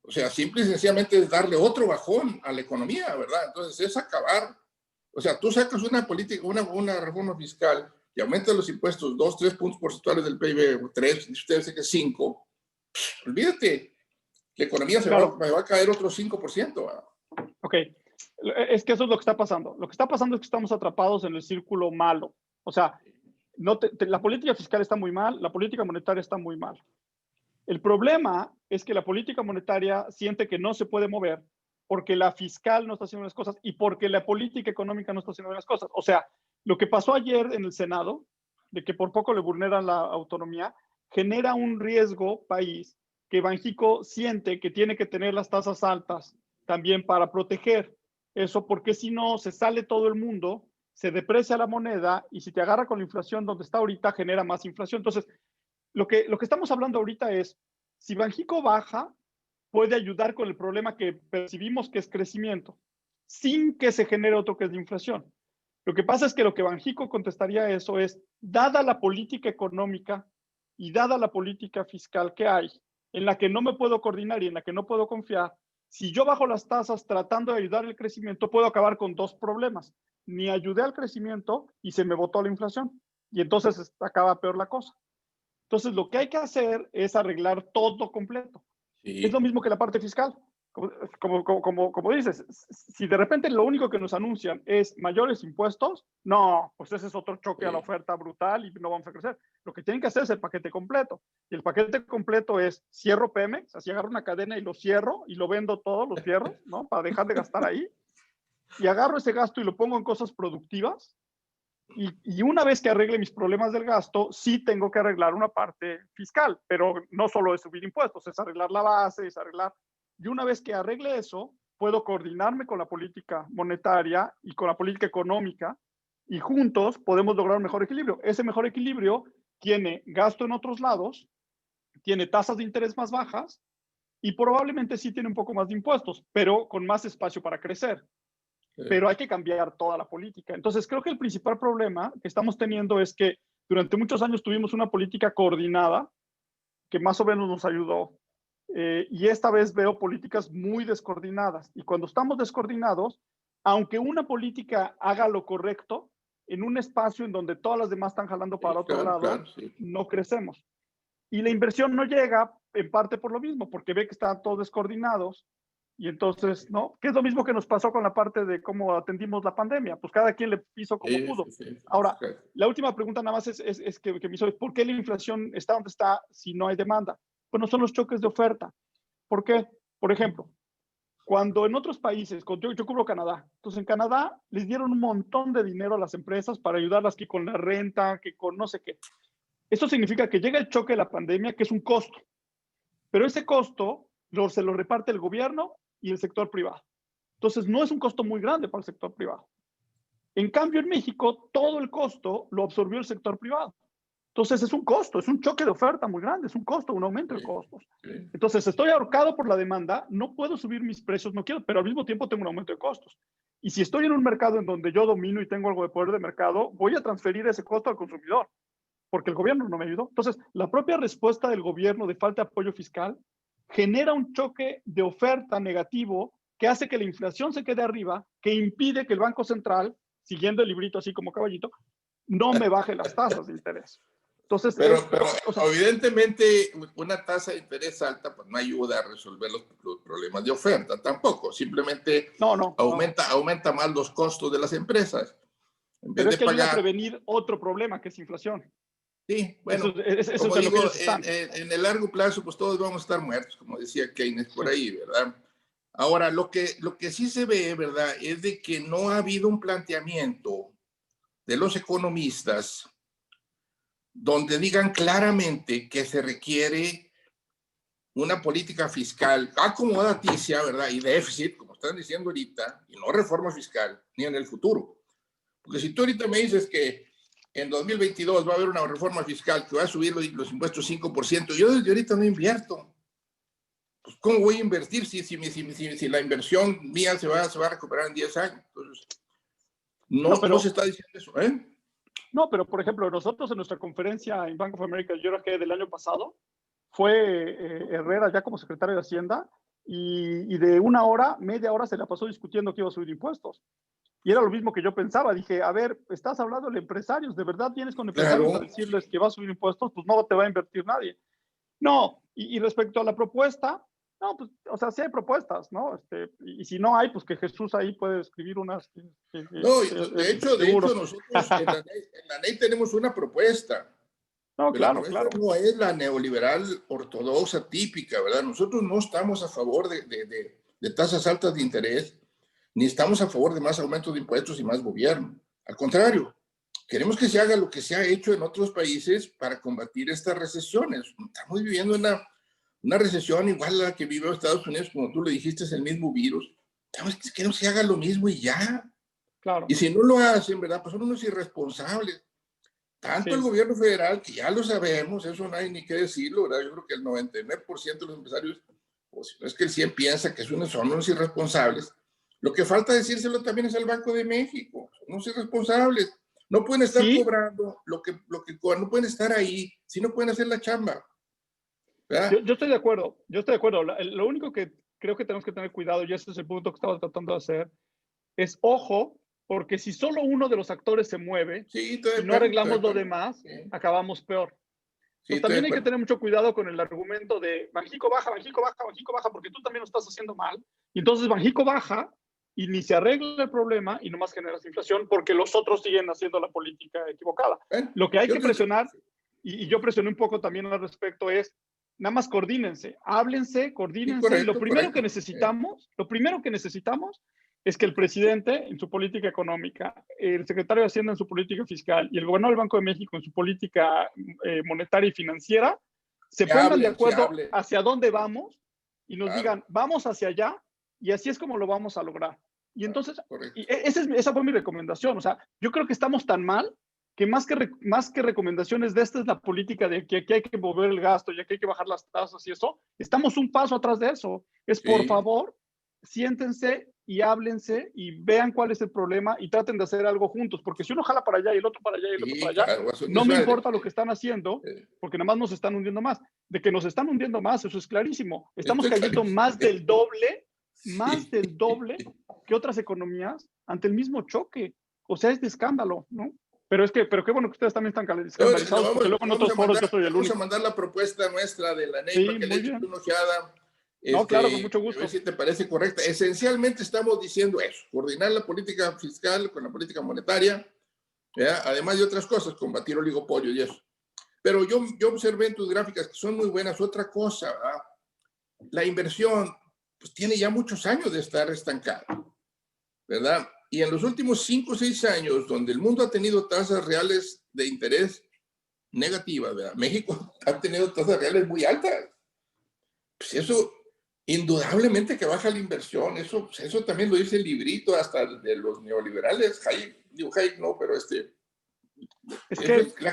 O sea, simple y sencillamente es darle otro bajón a la economía, ¿verdad? Entonces es acabar. O sea, tú sacas una política, una reforma fiscal y aumentas los impuestos 2, 3 puntos porcentuales del PIB, 3, y usted dice que 5, olvídate, la economía va a caer otro 5%. ¿verdad? Ok, es que eso es lo que está pasando. Lo que está pasando es que estamos atrapados en el círculo malo. O sea, la política fiscal está muy mal, la política monetaria está muy mal. El problema es que la política monetaria siente que no se puede mover porque la fiscal no está haciendo las cosas y porque la política económica no está haciendo las cosas. O sea, lo que pasó ayer en el Senado, de que por poco le vulneran la autonomía, genera un riesgo país que Banxico siente que tiene que tener las tasas altas también para proteger eso, porque si no, se sale todo el mundo, se deprecia la moneda y si te agarra con la inflación donde está ahorita, genera más inflación. Entonces, lo que estamos hablando ahorita es, si Banxico baja, puede ayudar con el problema que percibimos que es crecimiento. sin que se genere otro que es la inflación. Lo que pasa es que lo que Banxico contestaría a eso es, dada la política económica y dada la política fiscal que hay, en la que no me puedo coordinar y en la que no puedo confiar, si yo bajo las tasas tratando de ayudar al crecimiento, puedo acabar con dos problemas. Ni ayudé al crecimiento y se me botó la inflación. Y entonces acaba peor la cosa. Entonces, lo que hay que hacer es arreglar todo completo. Sí. Es lo mismo que la parte fiscal. Como dices, si de repente lo único que nos anuncian es mayores impuestos, no, pues ese es otro choque a la oferta brutal y no vamos a crecer. Lo que tienen que hacer es el paquete completo. Y el paquete completo es cierro Pemex, así agarro una cadena y lo cierro y lo vendo todo, lo cierro, ¿no? Para dejar de gastar ahí. Y agarro ese gasto y lo pongo en cosas productivas. Y una vez que arregle mis problemas del gasto, sí tengo que arreglar una parte fiscal, pero no solo es subir impuestos, es arreglar la base, es arreglar. Y una vez que arregle eso, puedo coordinarme con la política monetaria y con la política económica y juntos podemos lograr un mejor equilibrio. Ese mejor equilibrio tiene gasto en otros lados, tiene tasas de interés más bajas y probablemente sí tiene un poco más de impuestos, pero con más espacio para crecer. Pero hay que cambiar toda la política. Entonces, creo que el principal problema que estamos teniendo es que durante muchos años tuvimos una política coordinada que más o menos nos ayudó. Y esta vez veo políticas muy descoordinadas. Y cuando estamos descoordinados, aunque una política haga lo correcto, en un espacio en donde todas las demás están jalando para otro lado, no crecemos. Y la inversión no llega en parte por lo mismo, porque ve que están todos descoordinados. Y entonces, ¿no? Que es lo mismo que nos pasó con la parte de cómo atendimos la pandemia. Pues cada quien le hizo como pudo. Ahora, la última pregunta nada más es que me hizo, ¿por qué la inflación está donde está si no hay demanda? Pues no son los choques de oferta. ¿Por qué? Por ejemplo, cuando en otros países, yo cubro Canadá, entonces en Canadá les dieron un montón de dinero a las empresas para ayudarlas que con la renta, que con no sé qué. Esto significa que llega el choque de la pandemia, que es un costo. Pero ese costo se lo reparte el gobierno y el sector privado. Entonces, no es un costo muy grande para el sector privado. En cambio, en México, todo el costo lo absorbió el sector privado. Entonces, es un costo, es un choque de oferta muy grande, es un costo, un aumento de costos. Entonces, estoy ahorcado por la demanda, no puedo subir mis precios, no quiero, pero al mismo tiempo tengo un aumento de costos. Y si estoy en un mercado en donde yo domino y tengo algo de poder de mercado, voy a transferir ese costo al consumidor, porque el gobierno no me ayudó. Entonces, la propia respuesta del gobierno de falta de apoyo fiscal genera un choque de oferta negativo que hace que la inflación se quede arriba, que impide que el Banco Central, siguiendo el librito así como caballito, no me baje las tasas de interés. Entonces, pero evidentemente una tasa de interés alta pues no ayuda a resolver los problemas de oferta tampoco, simplemente aumenta más los costos de las empresas. Pero es que ayuda a prevenir otro problema que es inflación. Sí, bueno, eso como digo, en el largo plazo, pues todos vamos a estar muertos, como decía Keynes por ahí, ¿verdad? Ahora, lo que sí se ve, ¿verdad?, es de que no ha habido un planteamiento de los economistas donde digan claramente que se requiere una política fiscal acomodaticia, ¿verdad?, y déficit, como están diciendo ahorita, y no reforma fiscal, ni en el futuro. Porque si tú ahorita me dices que en 2022 va a haber una reforma fiscal que va a subir los impuestos 5%. Yo desde ahorita no invierto. Pues, ¿cómo voy a invertir si la inversión mía se va a recuperar en 10 años? Entonces, no se está diciendo eso, ¿eh? No, pero por ejemplo, nosotros en nuestra conferencia en Bank of America, yo creo que del año pasado, fue Herrera ya como secretario de Hacienda y de media hora se la pasó discutiendo que iba a subir impuestos. Y era lo mismo que yo pensaba. Dije, a ver, estás hablando de empresarios, ¿de verdad vienes con empresarios a decirles que va a subir impuestos? Pues no te va a invertir nadie. No, y respecto a la propuesta, no, pues, o sea, sí hay propuestas, ¿no? Y si no hay, pues que Jesús ahí puede escribir unas. No, de hecho, nosotros en la ley tenemos una propuesta. No, claro. No es la neoliberal ortodoxa típica, ¿verdad? Nosotros no estamos a favor de tasas altas de interés, ni estamos a favor de más aumentos de impuestos y más gobierno. Al contrario, queremos que se haga lo que se ha hecho en otros países para combatir estas recesiones. Estamos viviendo una recesión igual a la que vive Estados Unidos, como tú lo dijiste, es el mismo virus. Queremos que se haga lo mismo y ya. Claro. Y si no lo hacen, ¿verdad? Pues son unos irresponsables. Tanto el gobierno federal, que ya lo sabemos, eso no hay ni que decirlo, ¿verdad? Yo creo que el 99% de los empresarios, o si no es que el 100% piensa que son unos irresponsables, Lo que falta decírselo también es al Banco de México. No sean responsables. No pueden estar cobrando lo que no pueden estar ahí si no pueden hacer la chamba. Yo estoy de acuerdo. Lo único que creo que tenemos que tener cuidado, y ese es el punto que estaba tratando de hacer, es ojo, porque si solo uno de los actores se mueve y no arreglamos lo demás, acabamos peor. Entonces, también hay que tener mucho cuidado con el argumento de Banxico baja, porque tú también lo estás haciendo mal. Y entonces Banxico baja y ni se arregla el problema y nomás generas inflación porque los otros siguen haciendo la política equivocada. Lo que hay que presionar, y yo presioné un poco también al respecto, es nada más coordínense, háblense, coordínense. Correcto, y lo primero que necesitamos es que el presidente en su política económica, el secretario de Hacienda en su política fiscal y el gobernador del Banco de México en su política monetaria y financiera se pongan de acuerdo hacia dónde vamos y nos digan, vamos hacia allá y así es como lo vamos a lograr. Y entonces, esa fue mi recomendación. O sea, yo creo que estamos tan mal que más que recomendaciones de esta es la política de que aquí hay que mover el gasto y aquí hay que bajar las tasas y eso, estamos un paso atrás de eso. Por favor, siéntense y háblense y vean cuál es el problema y traten de hacer algo juntos, porque si uno jala para allá y el otro para allá y el otro para allá, no me importa lo que están haciendo, porque nada más nos están hundiendo más. De que nos están hundiendo más, eso es clarísimo. Estamos cayendo más del doble que otras economías ante el mismo choque. O sea, es de escándalo, ¿no? Pero qué bueno que ustedes también están escandalizados, porque luego en otros foros yo soy el único. Vamos a mandar la propuesta nuestra de la NEI para que le echen una ojeada. No, claro, con mucho gusto. A ver si te parece correcta. Esencialmente estamos diciendo eso, coordinar la política fiscal con la política monetaria, además de otras cosas, combatir oligopolio y eso. Pero yo observé en tus gráficas que son muy buenas otra cosa, ¿verdad? La inversión pues tiene ya muchos años de estar estancada, ¿verdad? Y en los últimos 5 o 6 años, donde el mundo ha tenido tasas reales de interés negativas, ¿verdad? México ha tenido tasas reales muy altas. Pues eso, indudablemente que baja la inversión. Eso también lo dice el librito hasta de los neoliberales. Hayek no, pero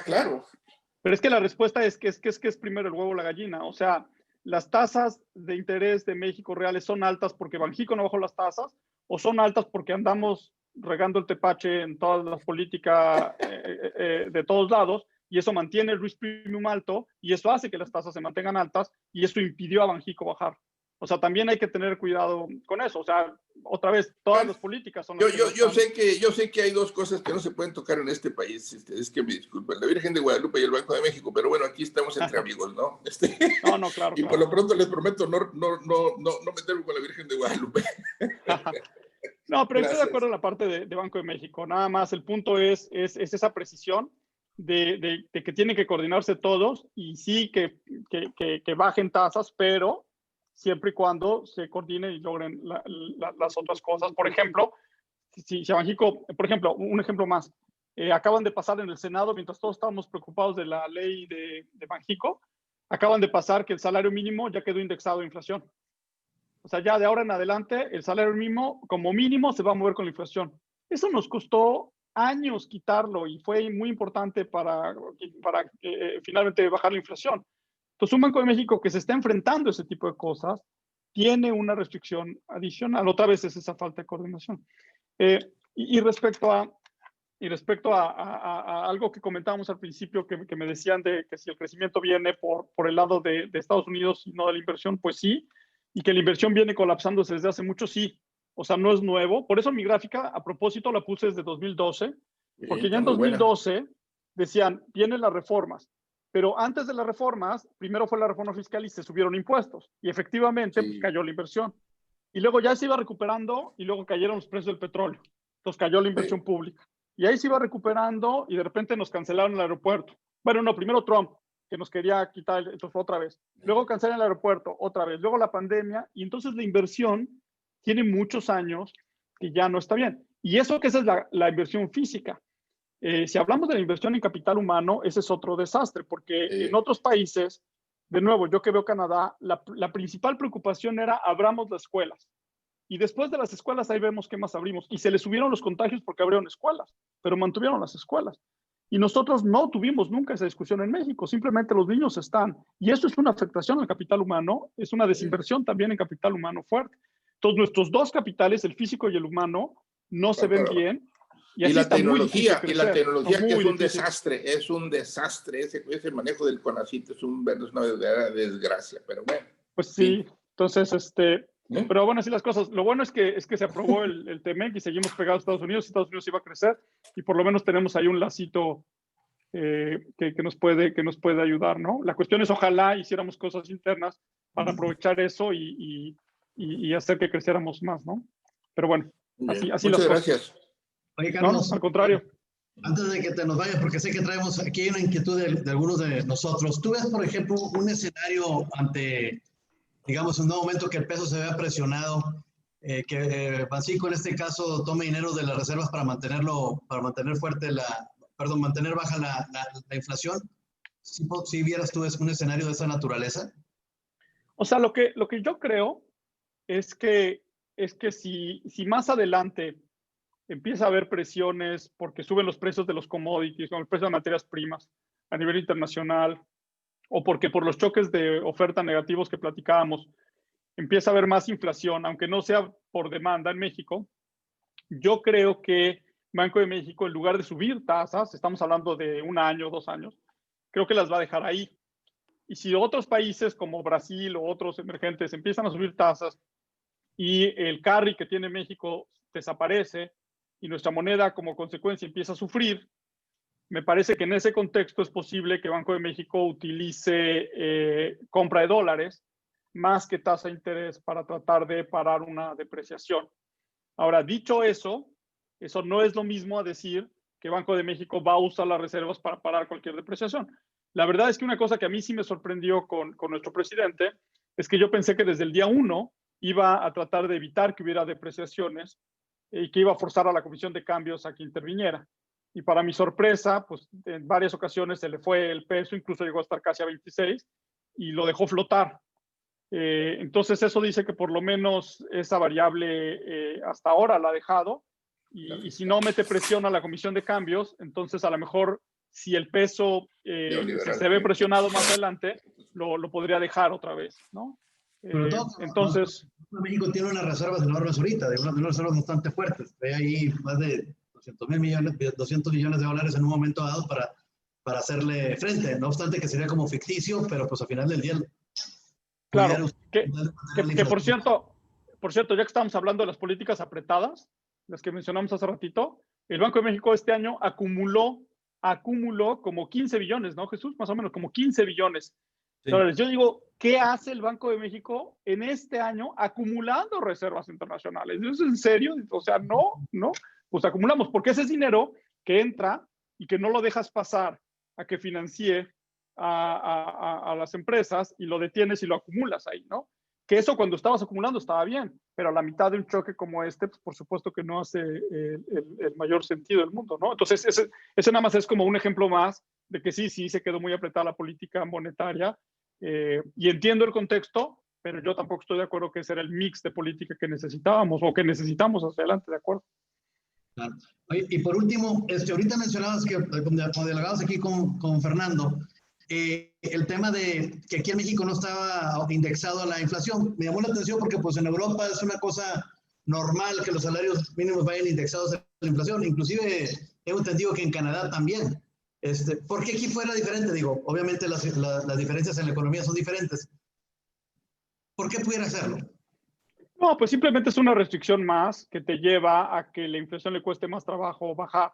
claro. Pero es que la respuesta es que es primero el huevo o la gallina. O sea, las tasas de interés de México reales son altas porque Banxico no bajó las tasas, o son altas porque andamos regando el tepache en todas las políticas de todos lados, y eso mantiene el risk premium alto, y eso hace que las tasas se mantengan altas, y eso impidió a Banxico bajar. O sea, también hay que tener cuidado con eso. O sea, otra vez, todas las políticas son... Yo sé que hay dos cosas que no se pueden tocar en este país. Es que me disculpen, la Virgen de Guadalupe y el Banco de México, pero bueno, aquí estamos entre amigos, ¿no? No, claro. Y por lo pronto les prometo no meterme con la Virgen de Guadalupe. No, pero estoy de acuerdo en la parte de Banco de México. Nada más, el punto es esa precisión de que tienen que coordinarse todos y sí que bajen tasas, pero siempre y cuando se coordinen y logren las otras cosas. Por ejemplo, si Banxico, por ejemplo, un ejemplo más, acaban de pasar en el Senado, mientras todos estábamos preocupados de la ley de Banxico, acaban de pasar que el salario mínimo ya quedó indexado a inflación. O sea, ya de ahora en adelante, el salario mínimo, como mínimo, se va a mover con la inflación. Eso nos costó años quitarlo y fue muy importante para finalmente bajar la inflación. Entonces, un Banco de México que se está enfrentando a ese tipo de cosas tiene una restricción adicional. Otra vez es esa falta de coordinación. Y respecto a algo que comentábamos al principio, que me decían de que si el crecimiento viene por el lado de Estados Unidos y no de la inversión, pues sí, y que la inversión viene colapsándose desde hace mucho, sí. O sea, no es nuevo. Por eso mi gráfica, a propósito, la puse desde 2012, porque ya en 2012 decían, vienen las reformas. Pero antes de las reformas, primero fue la reforma fiscal y se subieron impuestos. Y efectivamente, pues, cayó la inversión. Y luego ya se iba recuperando y luego cayeron los precios del petróleo. Entonces cayó la inversión pública. Y ahí se iba recuperando y de repente nos cancelaron el aeropuerto. Bueno, no, primero Trump, que nos quería quitar, entonces fue otra vez. Luego cancelan el aeropuerto, otra vez. Luego la pandemia. Y entonces la inversión tiene muchos años que ya no está bien. Y eso que esa es la inversión física. Si hablamos de la inversión en capital humano, ese es otro desastre, porque en otros países, de nuevo, yo que veo Canadá, la principal preocupación era abramos las escuelas. Y después de las escuelas, ahí vemos qué más abrimos. Y se les subieron los contagios porque abrieron escuelas, pero mantuvieron las escuelas. Y nosotros no tuvimos nunca esa discusión en México, simplemente los niños están. Y eso es una afectación al capital humano, es una desinversión también en capital humano fuerte. Entonces, nuestros dos capitales, el físico y el humano, no se ven bien. Y la tecnología, que es un desastre, ese manejo del CONACYT es una verdadera desgracia, pero bueno. Pues sí, entonces, pero bueno, así las cosas. Lo bueno es que se aprobó el TEMEC y seguimos pegados a Estados Unidos iba a crecer y por lo menos tenemos ahí un lacito que nos puede ayudar, ¿no? La cuestión es ojalá hiciéramos cosas internas para aprovechar eso y hacer que creciéramos más, ¿no? Pero bueno, así las cosas. Muchas gracias. Oye, Carlos, no, al contrario. Antes de que te nos vayas, porque sé que traemos aquí una inquietud de algunos de nosotros. ¿Tú ves, por ejemplo, un escenario ante, digamos, un nuevo momento que el peso se vea presionado, que Banxico en este caso tome dinero de las reservas para mantener fuerte mantener baja la inflación? ¿Sí vieras tú un escenario de esa naturaleza? O sea, lo que yo creo es que si más adelante empieza a haber presiones porque suben los precios de los commodities, el precio de materias primas a nivel internacional, o porque por los choques de oferta negativos que platicábamos, empieza a haber más inflación, aunque no sea por demanda en México, yo creo que Banco de México, en lugar de subir tasas, estamos hablando de 1 año, 2 años, creo que las va a dejar ahí. Y si otros países como Brasil o otros emergentes empiezan a subir tasas y el carry que tiene México desaparece y nuestra moneda como consecuencia empieza a sufrir, me parece que en ese contexto es posible que Banco de México utilice compra de dólares más que tasa de interés para tratar de parar una depreciación. Ahora, dicho eso no es lo mismo a decir que Banco de México va a usar las reservas para parar cualquier depreciación. La verdad es que una cosa que a mí sí me sorprendió con nuestro presidente es que yo pensé que desde el día 1 iba a tratar de evitar que hubiera depreciaciones y que iba a forzar a la Comisión de Cambios a que interviniera. Y para mi sorpresa, pues en varias ocasiones se le fue el peso, incluso llegó a estar casi a 26 y lo dejó flotar. Entonces eso dice que por lo menos esa variable hasta ahora la ha dejado y si no mete presión a la Comisión de Cambios, entonces a lo mejor si el peso se ve presionado más adelante, lo podría dejar otra vez, ¿no? Entonces... México tiene unas reservas enormes ahorita, de unas reservas bastante fuertes. Hay ahí más de 200 millones de dólares en un momento dado para hacerle frente. No obstante que sería como ficticio, pero pues al final del día... Claro, que por cierto, ya que estamos hablando de las políticas apretadas, las que mencionamos hace ratito, el Banco de México este año acumuló como 15 billones, ¿no, Jesús? Más o menos, como 15 billones. Sí. Entonces, yo digo, ¿qué hace el Banco de México en este año acumulando reservas internacionales? ¿Es en serio? O sea, no, pues acumulamos, porque ese es dinero que entra y que no lo dejas pasar a que financie a las empresas y lo detienes y lo acumulas ahí, ¿no? Que eso cuando estabas acumulando estaba bien, pero a la mitad de un choque como este, pues por supuesto que no hace el mayor sentido del mundo, ¿no? Entonces, ese nada más es como un ejemplo más de que sí se quedó muy apretada la política monetaria y entiendo el contexto, pero yo tampoco estoy de acuerdo que ese era el mix de política que necesitábamos o que necesitamos hacia adelante, ¿de acuerdo? Claro. Oye, y por último, ahorita mencionabas que, como delegados aquí con Fernando, el tema de que aquí en México no estaba indexado a la inflación. Me llamó la atención porque pues en Europa es una cosa normal que los salarios mínimos vayan indexados a la inflación. Inclusive tengo entendido que en Canadá también. ¿Por qué aquí fuera diferente? Digo, obviamente las diferencias en la economía son diferentes. ¿Por qué pudiera hacerlo? No, pues simplemente es una restricción más que te lleva a que la inflación le cueste más trabajo bajar.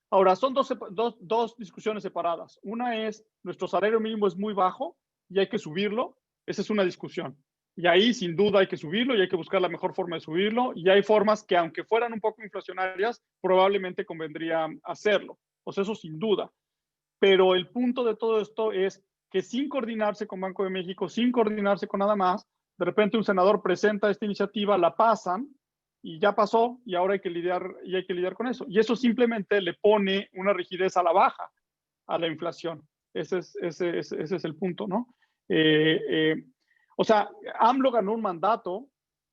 Ahora, son dos discusiones separadas. Una es, nuestro salario mínimo es muy bajo y hay que subirlo. Esa es una discusión. Y ahí, sin duda, hay que subirlo y hay que buscar la mejor forma de subirlo. Y hay formas que, aunque fueran un poco inflacionarias, probablemente convendría hacerlo. Pues eso sin duda. Pero el punto de todo esto es que sin coordinarse con Banco de México, sin coordinarse con nada más, de repente un senador presenta esta iniciativa, la pasan, y ya pasó y ahora hay que lidiar con eso. Y eso simplemente le pone una rigidez a la baja a la inflación. Ese es el punto, ¿no? O sea, AMLO ganó un mandato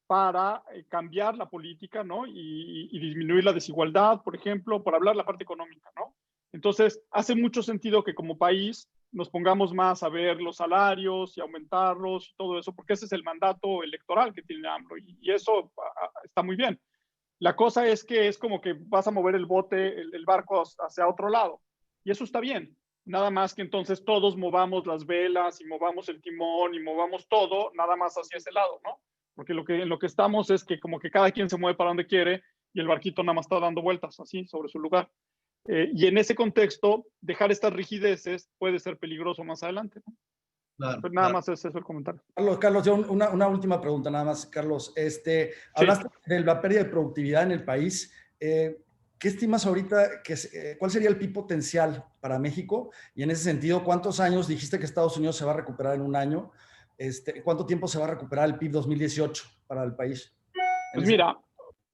para cambiar la política, ¿no? Y disminuir la desigualdad, por ejemplo, por hablar la parte económica, ¿no? Entonces, hace mucho sentido que como país nos pongamos más a ver los salarios y aumentarlos y todo eso, porque ese es el mandato electoral que tiene AMLO y eso está muy bien. La cosa es que es como que vas a mover el bote, el barco hacia otro lado y eso está bien. Nada más que entonces todos movamos las velas y movamos el timón y movamos todo, nada más hacia ese lado, ¿no? Porque en lo que estamos es que como que cada quien se mueve para donde quiere y el barquito nada más está dando vueltas así sobre su lugar. Y en ese contexto, dejar estas rigideces puede ser peligroso más adelante, ¿no? Claro, Pues nada claro. más es eso el comentario. Carlos, yo una última pregunta nada más, Carlos. Hablaste de la pérdida de productividad en el país. ¿Qué estimas ahorita? ¿Cuál sería el PIB potencial para México? Y en ese sentido, ¿cuántos años dijiste que Estados Unidos se va a recuperar en un año? ¿Cuánto tiempo se va a recuperar el PIB 2018 para el país? Pues mira,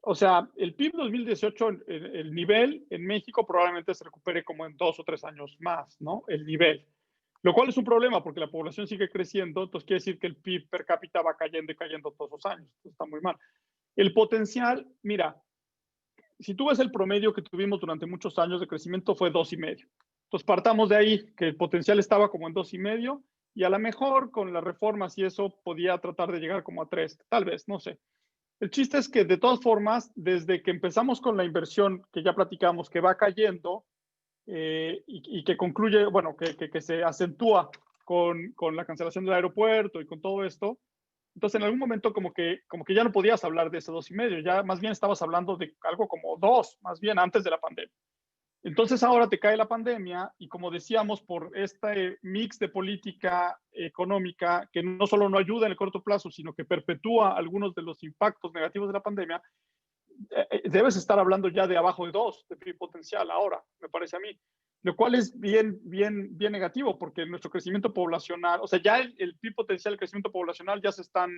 o sea, el PIB 2018, el nivel en México probablemente se recupere como en 2 o 3 años más, ¿no? El nivel. Lo cual es un problema porque la población sigue creciendo, entonces quiere decir que el PIB per cápita va cayendo y cayendo todos los años. Entonces está muy mal. El potencial, mira, si tú ves el promedio que tuvimos durante muchos años de crecimiento fue 2,5. Entonces partamos de ahí, que el potencial estaba como en 2,5 y a lo mejor con las reformas y eso podía tratar de llegar como a 3, tal vez, no sé. El chiste es que de todas formas, desde que empezamos con la inversión que ya platicamos, que va cayendo y que concluye, bueno, que se acentúa con la cancelación del aeropuerto y con todo esto, entonces en algún momento como que ya no podías hablar de ese 2,5, ya más bien estabas hablando de algo como 2, más bien antes de la pandemia. Entonces ahora te cae la pandemia y como decíamos, por este mix de política económica que no solo no ayuda en el corto plazo, sino que perpetúa algunos de los impactos negativos de la pandemia, debes estar hablando ya de abajo de 2 de PIB potencial ahora, me parece a mí. Lo cual es bien negativo porque nuestro crecimiento poblacional, o sea, ya el PIB potencial, el crecimiento poblacional ya se están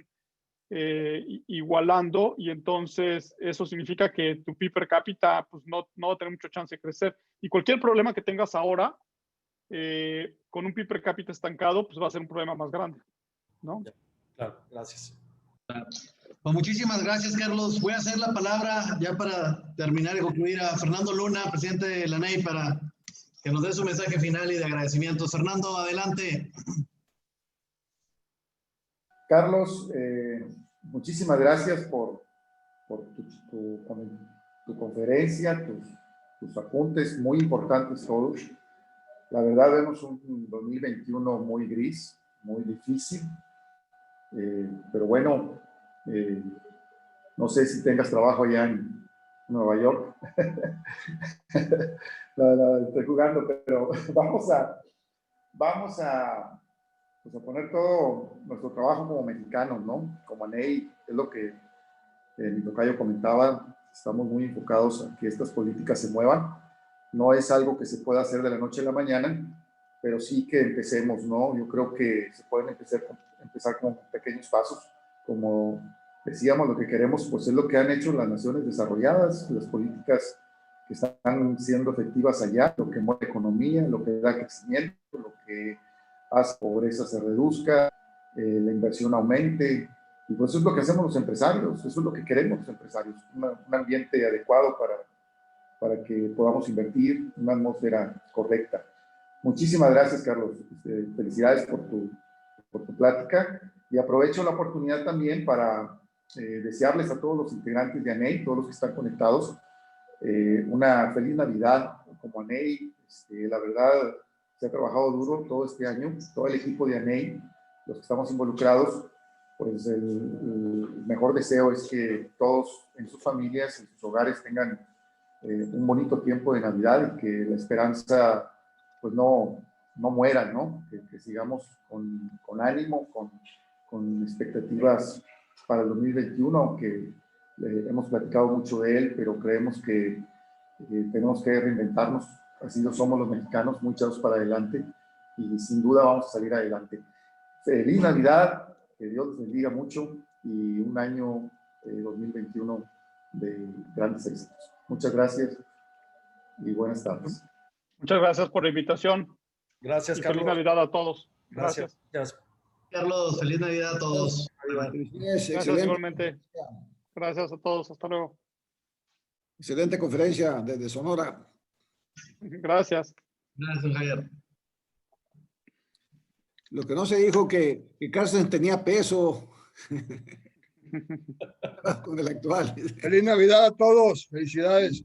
igualando y entonces eso significa que tu PIB per cápita pues no va a tener mucha chance de crecer. Y cualquier problema que tengas ahora con un PIB per cápita estancado pues va a ser un problema más grande, ¿no? Claro, gracias. Pues muchísimas gracias, Carlos. Voy a hacer la palabra ya para terminar y concluir a Fernando Luna, presidente de la NEI, para que nos dé su mensaje final y de agradecimientos. Fernando, adelante. Carlos, muchísimas gracias por tu conferencia, tus apuntes, muy importantes todos. La verdad, vemos un 2021 muy gris, muy difícil, pero bueno, no sé si tengas trabajo allá en Nueva York. No, estoy jugando, pero vamos a poner todo nuestro trabajo como mexicanos, ¿no? Como ANEI, es lo que mi tocayo comentaba, estamos muy enfocados a que estas políticas se muevan. No es algo que se pueda hacer de la noche a la mañana, pero sí que empecemos, ¿no? Yo creo que se pueden empezar con pequeños pasos. Como decíamos, lo que queremos, pues es lo que han hecho las naciones desarrolladas, las políticas que están siendo efectivas allá, lo que mueve economía, lo que da crecimiento, lo que hace pobreza se reduzca, la inversión aumente, y pues eso es lo que hacemos los empresarios, eso es lo que queremos los empresarios, un ambiente adecuado para que podamos invertir, una atmósfera correcta. Muchísimas gracias, Carlos. Felicidades por tu plática y aprovecho la oportunidad también para desearles a todos los integrantes de ANEI, todos los que están conectados, una feliz Navidad como ANEI. La verdad, se ha trabajado duro todo este año, todo el equipo de ANEI, los que estamos involucrados, pues el mejor deseo es que todos en sus familias, en sus hogares tengan un bonito tiempo de Navidad y que la esperanza pues no muera, ¿no? Que sigamos con ánimo, con expectativas para el 2021, aunque hemos platicado mucho de él, pero creemos que tenemos que reinventarnos, así lo somos los mexicanos, muy echados para adelante y sin duda vamos a salir adelante. Feliz Navidad, que Dios les bendiga mucho y un año 2021 de grandes éxitos. Muchas gracias y buenas tardes. Muchas gracias por la invitación. Gracias, y Carlos. Feliz Navidad a todos. Gracias. Carlos, feliz Navidad a todos. Gracias igualmente. Gracias a todos. Hasta luego. Excelente conferencia desde Sonora. Gracias. Gracias, Javier. Lo que no se dijo que Carsten tenía peso con el actual. Feliz Navidad a todos. Felicidades.